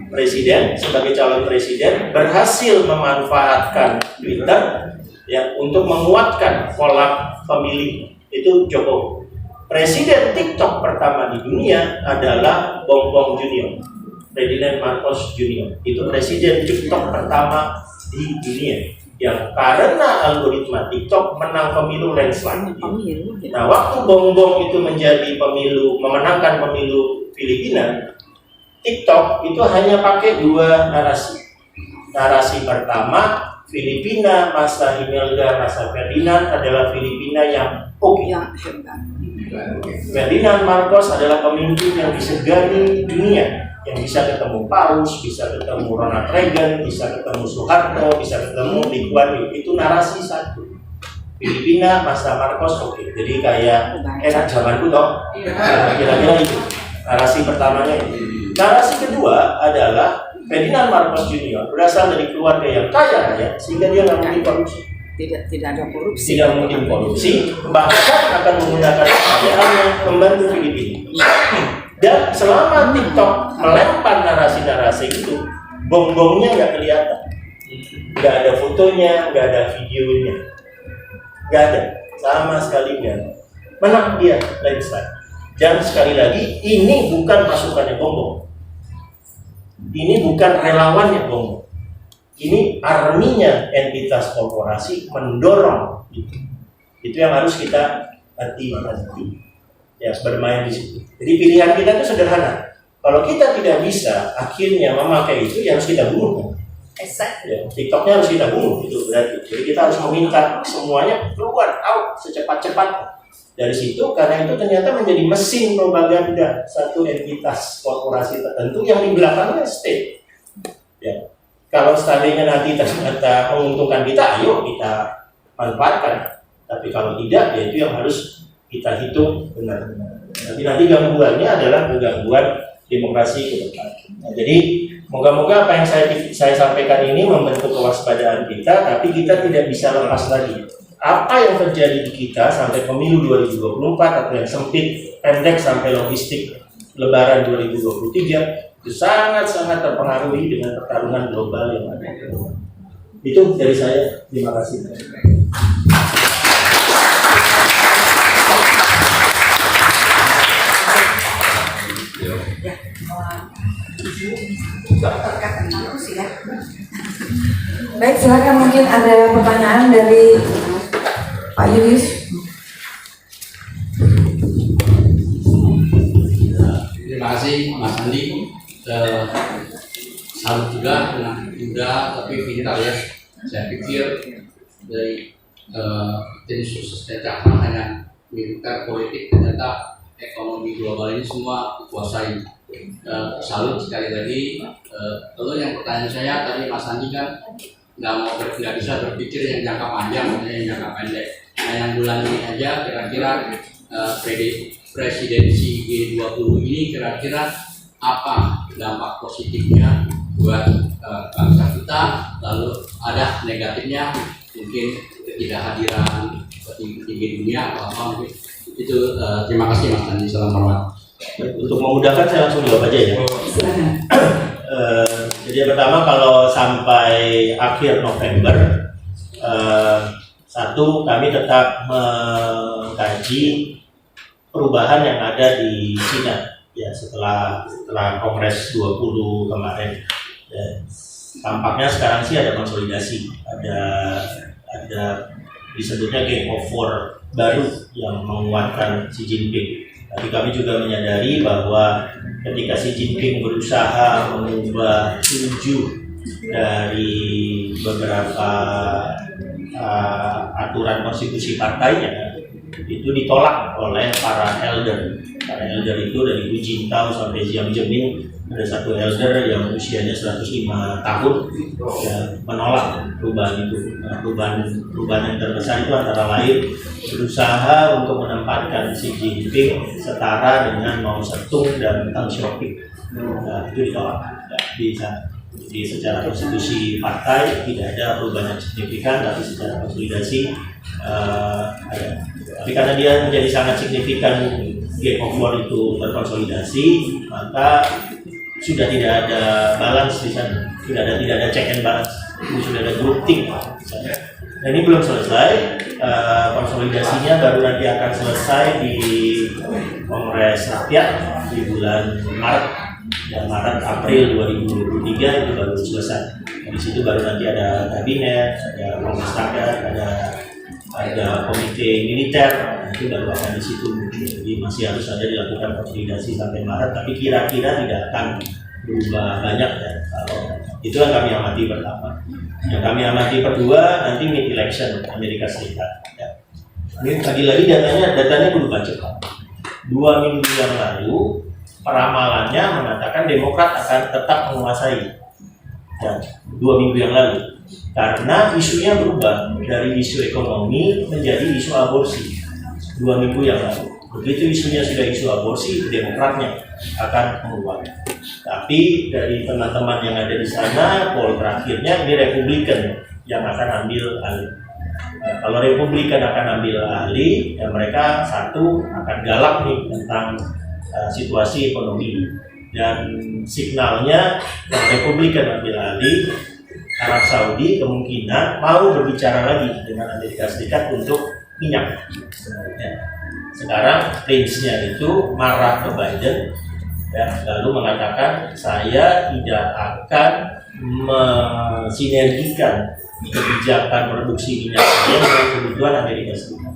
Speaker 2: Presiden sebagai calon presiden berhasil memanfaatkan Twitter ya untuk menguatkan pola pemilih itu Jokowi. Presiden TikTok pertama di dunia adalah Bongbong Junior, Ferdinand Marcos Junior. Itu presiden TikTok pertama di dunia yang karena algoritma TikTok menang pemilu landslide. Nah, waktu Bongbong itu menjadi memenangkan pemilu Filipina, TikTok itu hanya pakai dua narasi. Narasi pertama, Filipina masa Imelda, masa Ferdinand adalah Filipina yang oke. Ferdinand Marcos adalah pemimpin yang disegani dunia, yang bisa ketemu Paus, bisa ketemu Ronald Reagan, bisa ketemu Soeharto, bisa ketemu Lee Kuan Yew. Itu narasi satu. Filipina masa Marcos oke. Jadi kayak enak zamanku toh. Kira-kira itu. Narasi pertamanya itu. Narasi kedua adalah Ferdinand Marcos Junior berasal dari keluarga yang kaya raya sehingga dia nggak mungkin korupsi.
Speaker 3: Tidak ada korupsi.
Speaker 2: Tidak mungkin korupsi, bahkan akan menggunakan kekayaannya membantu Filipina. Dan selama TikTok melempar narasi-narasi itu, bongbongnya nggak kelihatan, nggak ada fotonya, nggak ada videonya, nggak ada, sama sekali nggak ada. Menang dia landslide. Dan sekali lagi, ini bukan pasukannya Bongbong, ini bukan relawannya Bongbong, ini arminya entitas korporasi mendorong itu. Itu yang harus kita hati-hati. Ya, bermain di situ. Jadi pilihan kita itu sederhana. Kalau kita tidak bisa akhirnya memakai itu, ya harus kita bunuh. Ya, TikToknya harus kita bunuh itu berarti. Jadi kita harus meminta semuanya keluar out secepat-cepatnya dari situ, karena itu ternyata menjadi mesin propaganda satu entitas korporasi tertentu yang di belakangnya state. Ya, kalau seandainya nanti ternyata menguntungkan kita, ayo kita manfaatkan. Tapi kalau tidak, ya itu yang harus kita hitung benar-benar. Nanti gangguannya adalah gangguan demokrasi ke depan. Nah, jadi moga-moga apa yang saya sampaikan ini membentuk kewaspadaan kita, tapi kita tidak bisa lepas lagi. Apa yang terjadi di kita sampai pemilu 2024 atau yang sempit, pendek sampai logistik Lebaran 2023 itu sangat-sangat terpengaruhi dengan pertarungan global yang ada. Itu dari saya. Terima kasih.
Speaker 3: Baik, silakan, mungkin ada pertanyaan dari Pak Yudis.
Speaker 4: Terima kasih Mas Andi. Salut juga dengan muda tapi pintar ya. Saya pikir dari tim suksesnya Cakra hanya militer politik, ternyata ekonomi global ini semua dikuasai. Salut sekali lagi. Lalu yang pertanyaan saya tadi Mas Andi kan nggak bisa berpikir yang jangka panjang, maksudnya yang jangka pendek. Nah, yang bulan ini aja kira-kira presidensi G20 ini kira-kira apa dampak positifnya buat bangsa kita, lalu ada negatifnya mungkin ketidakhadiran petinggi dunia atau apa mungkin itu. Terima kasih Mas Andi, salam hormat.
Speaker 2: Untuk memudahkan saya langsung jawab aja ya. Jadi yang pertama, kalau sampai akhir November, satu, kami tetap mengkaji perubahan yang ada di China ya setelah Kongres 20 kemarin. Ya, tampaknya sekarang sih ada konsolidasi, ada disebutnya Game of Four baru yang menguatkan Xi Jinping. Tapi kami juga menyadari bahwa ketika Xi Jinping berusaha mengubah 7 dari beberapa aturan konstitusi partainya, itu ditolak oleh para elder. Para elder itu dari Bu Jintao sampai Jiang Zemin, ada satu elder yang usianya 105 tahun ya, menolak perubahan itu. Nah, perubahan yang terbesar itu antara lain berusaha untuk menempatkan Xi Jinping setara dengan Mao Zedong dan Deng Xiaoping. Nah, itu ditolak. Jadi secara konstitusi partai tidak ada perubahan yang signifikan, tapi secara konsolidasi ada. Tapi karena dia menjadi sangat signifikan, Game of War itu terkonsolidasi, maka sudah tidak ada balance di sana, tidak ada check and balance, sudah ada grouping. Nah, ini belum selesai, konsolidasinya baru nanti akan selesai di Kongres Rakyat di bulan Maret, ya, Maret April 2023 itu baru selesai. Di situ baru nanti ada kabinet, ada Kongres Rakyat, ada komite militer, itu baru akan di situ. Jadi masih harus ada dilakukan konsolidasi sampai Maret, tapi kira-kira tidak akan berubah banyak ya. Kalau itu yang kami amati pertama. Yang kami amati kedua nanti mid election Amerika Serikat. Ya. Ini lagi-lagi datanya berubah cepat. 2 minggu yang lalu peramalannya mengatakan Demokrat akan tetap menguasai. Ya, 2 minggu yang lalu. Karena isunya berubah dari isu ekonomi menjadi isu aborsi 2 minggu yang lalu. Begitu isunya sudah isu aborsi, Demokratnya akan menguat. Tapi dari teman-teman yang ada di sana, poll terakhirnya ini Republikan yang akan ambil alih. Nah, kalau Republikan akan ambil alih, ya mereka satu akan galak nih tentang situasi ekonomi. Dan signalnya kalau Republikan ambil alih, Arab Saudi kemungkinan mau berbicara lagi dengan Amerika Serikat untuk minyak. Sekarang Prince-nya itu marah ke Biden, ya, lalu mengatakan saya tidak akan mensinergikan kebijakan produksi minyak saya dengan kebutuhan Amerika Serikat.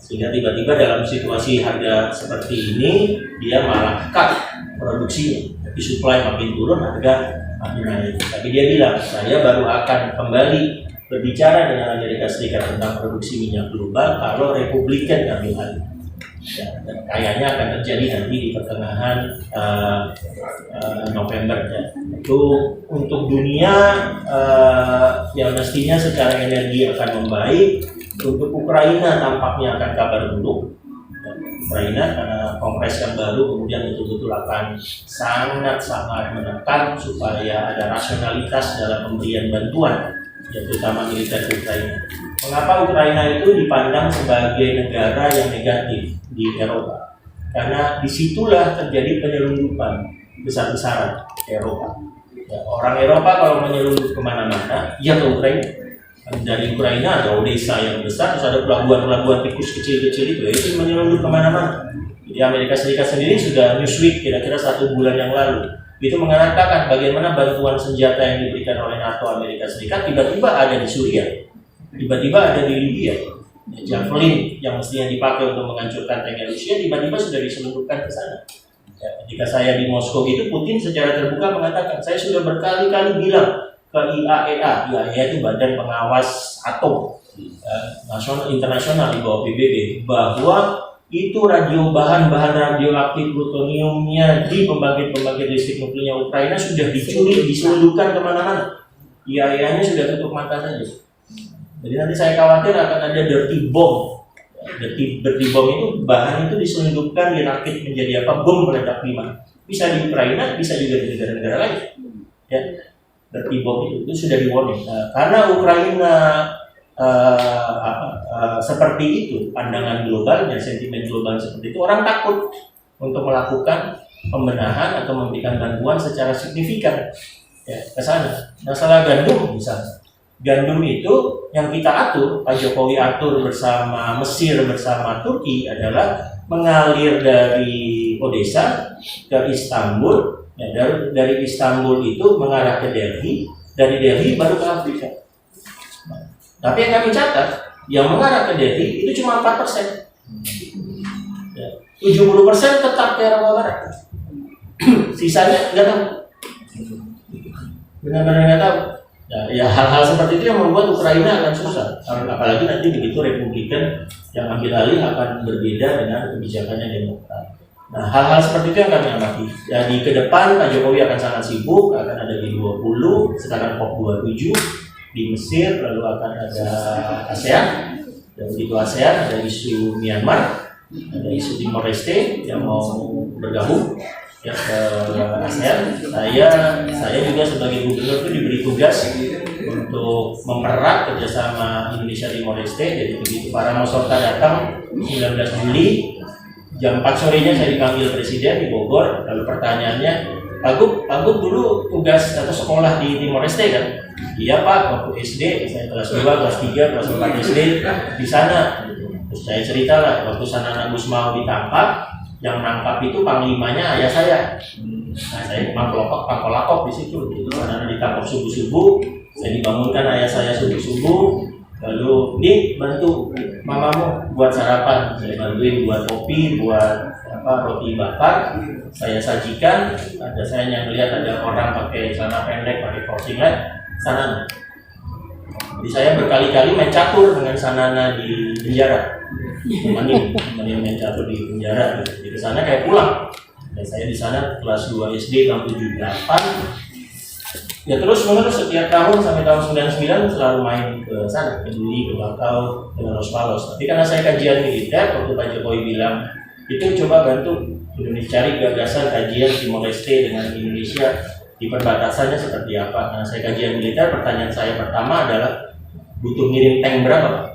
Speaker 2: Sehingga tiba-tiba dalam situasi harga seperti ini dia malah cut produksinya. Jadi supply makin turun, harga makin naik. Tapi dia bilang, saya baru akan kembali berbicara dengan Amerika Serikat tentang produksi minyak global kalau Republikan ambil alih. Ya, dan kayaknya akan terjadi nanti di pertengahan November ya. Itu untuk dunia yang mestinya secara energi akan membaik. Untuk Ukraina tampaknya akan kabar buruk. Ukraina karena kongres yang baru kemudian betul-betul akan sangat-sangat menekan supaya ada rasionalitas dalam pemberian bantuan, ya, terutama militer ke Ukraina. Mengapa Ukraina itu dipandang sebagai negara yang negatif di Eropa? Karena disitulah terjadi penyelundupan besar-besaran ke Eropa. Ya, orang Eropa kalau menyelundup kemana-mana, ya ke Ukraina. Dari Ukraina ada Odessa yang besar, terus ada pelabuhan-pelabuhan tikus kecil-kecil itu menyelundup kemana-mana. Jadi Amerika Serikat sendiri sudah Newsweek kira-kira 1 bulan yang lalu itu mengatakan bagaimana bantuan senjata yang diberikan oleh NATO Amerika Serikat tiba-tiba ada di Suriah, tiba-tiba ada di Libya. Javelin yang mestinya dipakai untuk menghancurkan tank Rusia tiba-tiba sudah diselundupkan ke sana. Ya, ketika saya di Moskow itu Putin secara terbuka mengatakan saya sudah berkali-kali bilang ke IAEA itu Badan Pengawas Atom nasional internasional di bawah PBB bahwa itu bahan-bahan radioaktif plutoniumnya di pembangkit listrik nuklirnya Ukraina sudah dicuri, diselundupkan kemana-mana. IAEA-nya sudah tutup mata saja. Jadi nanti saya khawatir akan ada dirty bomb. Dirty bomb itu bahan itu diselundupkan, dirakit menjadi bom meledak di mana? Bisa di Ukraina, bisa juga di negara-negara lain. Ya. Dirty bomb itu sudah di warning. Karena Ukraina seperti itu, pandangan globalnya, sentimen global seperti itu, orang takut untuk melakukan pembenahan atau memberikan bantuan secara signifikan ya, ke sana. Masalah gandum misalnya. Gandum itu yang kita atur, Pak Jokowi atur bersama Mesir, bersama Turki adalah mengalir dari Odessa ke Istanbul. Ya, dari Istanbul itu mengarah ke Delhi, dari Delhi baru ke Afrika. Tapi yang kami catat, yang mengarah ke Delhi itu cuma 4%. Ya, 70% tetap ke Eropa Barat. Sisanya nggak tahu. Benar-benar nggak tahu. Nah, ya hal-hal seperti itu yang membuat Ukraina akan susah. Apalagi nanti begitu Republikan yang ambil alih akan berbeda dengan kebijakannya Demokrat. Nah, hal-hal seperti itu yang kami amati. Jadi ke depan Pak Jokowi akan sangat sibuk, akan ada G20, sekarang COP27 di Mesir, lalu akan ada ASEAN. Dan begitu ASEAN ada isu Myanmar, ada isu Timor Leste yang mau bergabung ya ke ASEAN. Saya juga sebagai gubernur itu diberi tugas untuk mempererat kerjasama Indonesia Timor Leste. Jadi begitu para Mosorta datang 19 Juli jam 4 sorenya saya dipanggil Presiden di Bogor. Lalu pertanyaannya, Pak Gub dulu tugas atau sekolah di Timor Leste kan? Iya Pak, waktu SD, saya kelas 2, kelas 3, kelas 4 SD di sana. Terus saya cerita lah, waktu Sanana Gus mau ditangkap, yang nangkap itu panglimanya ayah saya. Nah, saya pangkolakop di situ. Jadi Sanana ditangkap subuh-subuh, saya dibangunkan ayah saya subuh-subuh. Lalu, nih bantu mamamu buat sarapan. Saya bantuin buat kopi, buat roti bakar. Saya sajikan. Ada saya yang melihat ada orang pakai celana pendek, pakai singlet. Sanana. Jadi saya berkali-kali main catur dengan Sanana di penjara. Temenin main catur di penjara. Jadi ke sana kayak pulang. Dan saya di sana kelas 2 SD tahun 78. Ya terus menerus setiap tahun sampai tahun 99 selalu main ke sana, ke Duli, ke Bakau, ke Los-Palos. Tapi karena saya kajian militer, waktu Pak Jokowi bilang itu coba bantu Indonesia cari gagasan kajian Timor Leste dengan Indonesia di perbatasannya seperti apa. Karena saya kajian militer, pertanyaan saya pertama adalah butuh ngirim tank berapa?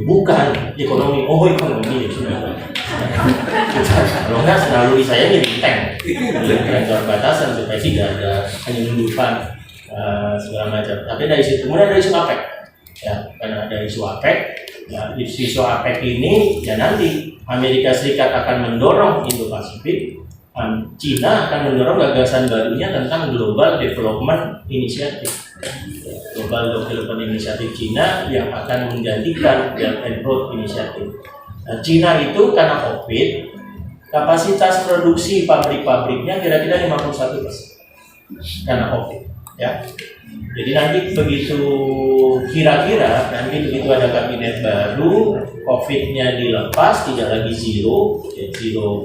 Speaker 2: Bukan ekonomi, ekonomi ya sudah. Kalau enggak selalu saya ngirim tank ke perbatasan supaya tidak ada penyelundupan segala macam. Tapi dari situ kemudian ada isu APEC, ya karena ada isu APEC, ya isu APEC ini ya nanti Amerika Serikat akan mendorong Indo-Pasifik, Cina akan mendorong gagasan barunya tentang Global Development Initiative. Global Development Initiative Cina yang akan menggantikan Belt and Road Initiative. Nah, Cina itu karena COVID, kapasitas produksi pabrik-pabriknya kira-kira 51% karena COVID. Ya, jadi nanti begitu kira-kira nanti begitu ada kabinet baru, COVID-nya dilepas, tidak lagi zero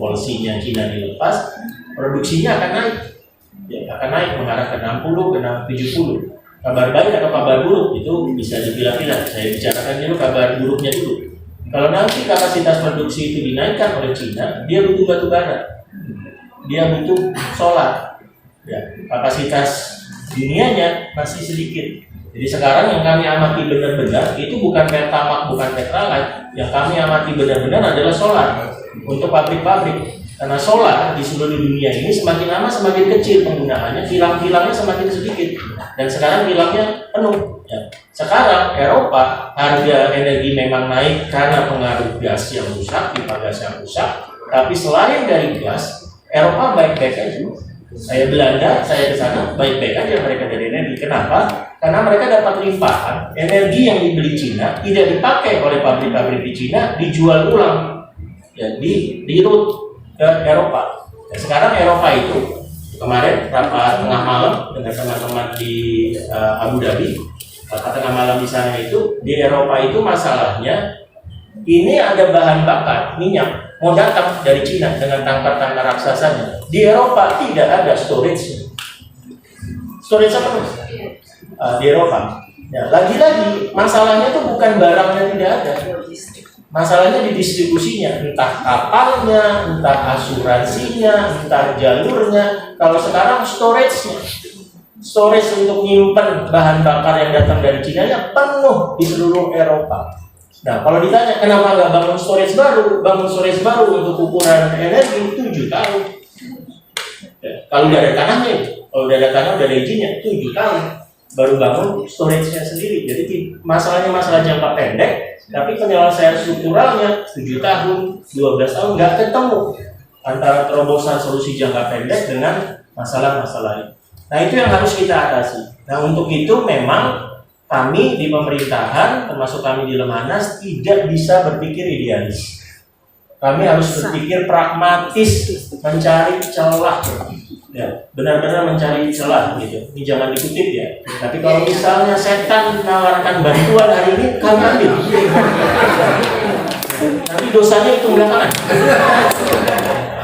Speaker 2: policy-nya Cina dilepas, produksinya akan naik. Ya, akan naik mengarah ke 60 ke 70. Kabar baik atau kabar buruk itu bisa dipilah-pilah. Saya bicarakan dulu kabar buruknya dulu. Kalau nanti kapasitas produksi itu dinaikkan oleh Cina, dia butuh batu bara, dia butuh solar. Ya, kapasitas dunianya masih sedikit. Jadi sekarang yang kami amati benar-benar itu bukan Pertamax, bukan Petralite. Yang kami amati benar-benar adalah solar untuk pabrik-pabrik. Karena solar di seluruh dunia ini semakin lama semakin kecil penggunaannya, kilang-kilangnya semakin sedikit. Dan sekarang kilangnya penuh. Ya. Sekarang Eropa harga energi memang naik karena pengaruh gas yang rusak, pipa gas yang rusak. Tapi selain dari gas, Eropa baik-baik aja. Saya Belanda, saya ke sana baik-baik aja mereka dari energi. Kenapa? Karena mereka dapat limpahan energi yang dibeli Cina tidak dipakai oleh pabrik-pabrik di Cina, dijual ulang ya, di route ke Eropa. Dan sekarang Eropa itu kemarin rapat tengah malam dengan teman-teman di Abu Dhabi, rapat tengah malam di sana itu di Eropa itu masalahnya ini ada bahan bakar minyak mau datang dari Cina dengan tangkar-tangkar raksasanya. Di Eropa tidak ada storage. Storage apa? Di Eropa. Ya, lagi-lagi masalahnya itu bukan barangnya tidak ada. Masalahnya di distribusinya, entah kapalnya, entah asuransinya, entah jalurnya. Kalau sekarang storage-nya, storage untuk nyimpen bahan bakar yang datang dari Cina ya penuh di seluruh Eropa. Nah, kalau ditanya kenapa nggak bangun storage baru untuk ukuran energi 7 tahun. Ya, kalau udah ada tanahnya, kalau udah ada tanah, udah ada izinnya 7 tahun baru bangun storage-nya sendiri. Jadi masalahnya masalah jangka pendek. Tapi penyelesaian strukturalnya 7 tahun, 12 tahun nggak ketemu antara terobosan solusi jangka pendek dengan masalah-masalah ini. Nah itu yang harus kita atasi. Nah untuk itu memang kami di pemerintahan, termasuk kami di Lemhanas, tidak bisa berpikir idealis. Kami harus berpikir pragmatis, mencari celah.
Speaker 1: Ya, benar-benar mencari celah gitu. Ini jangan dikutip ya. Tapi kalau misalnya setan menawarkan bantuan hari ini, kami ambil. Tapi dosanya itu belakangan.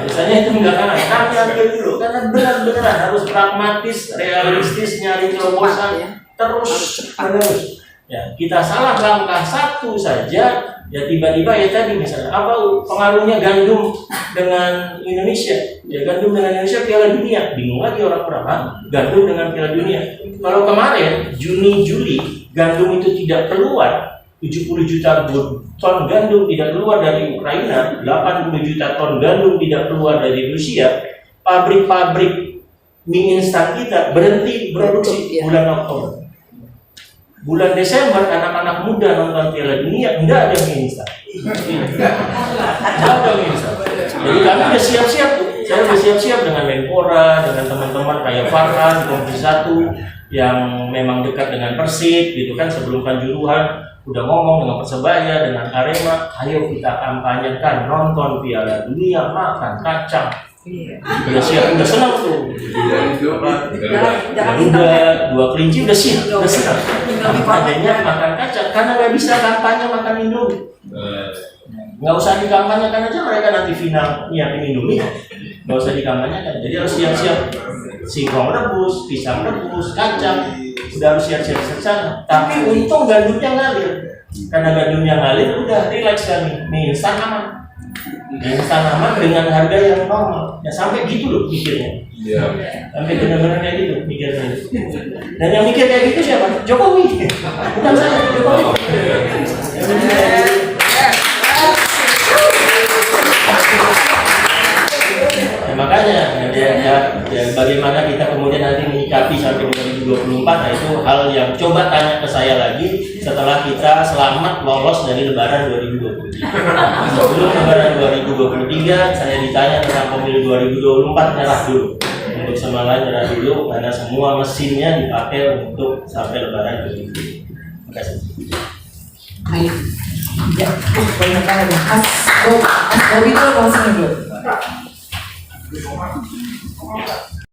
Speaker 1: Dosanya itu belakangan. Kami ambil dulu karena benar-benar harus pragmatis, realistis, nyari terobosan terus menerus. Ya, kita salah langkah satu saja. Ya tiba-tiba ya tadi misalnya apa pengaruhnya gandum dengan Indonesia? Ya gandum dengan Indonesia Piala Dunia, bingung lagi orang-orang. Ah, gandum dengan Piala Dunia. Kalau kemarin Juni Juli gandum itu tidak keluar, 70 juta ton gandum tidak keluar dari Ukraina, 80 juta ton gandum tidak keluar dari Rusia. Pabrik-pabrik mie instan kita berhenti produksi bulan Oktober. Bulan Desember anak-anak muda nonton Piala Dunia enggak ada mie instan. Enggak ada mie instan. Jadi kami udah siap-siap tuh. Saya udah siap-siap dengan Menpora, dengan teman-teman kayak Farhan di Komisi 1 yang memang dekat dengan Persib gitu kan, sebelum Kanjuruhan udah ngomong dengan Persebaya, dengan Arema, ayo kita kampanyekan nonton Piala Dunia makan kacang. Udah siap, udah senang tuh. Udah 2 kelinci udah siap, udah senang. Kampanyenya makan kacang karena nggak bisa kampanye makan Indomie. Nggak usah dikampanyekan aja, mereka nanti final nyiapin Indomie. Nggak usah dikampanyekan. Jadi harus siap-siap singkong rebus, pisang rebus, kacang. Udah harus siap-siap secara. Tapi untung gandumnya ngalir. Karena gandumnya ngalir, udah relax kami. Mie instan aman. Instan aman dengan harga yang normal. Ya sampai gitu loh mikirnya. Sampai benar-benar kayak gitu mikirnya. Dan yang mikir kayak gitu siapa? Jokowi. Bukan saya, Jokowi. Ya, makanya ya, bagaimana kita kemudian nanti menyikapi sampai 2024, nah itu hal yang coba tanya ke saya lagi setelah kita selamat lolos dari Lebaran 2023. Sebelum Lebaran 2023 saya ditanya tentang pemilu 2024, nyerah dulu. Untuk semuanya nyerah dulu karena semua mesinnya dipakai untuk sampai Lebaran 2023. Terima kasih.
Speaker 3: Baik. Ya, banyak banget. Mas Bobi dulu langsung dulu.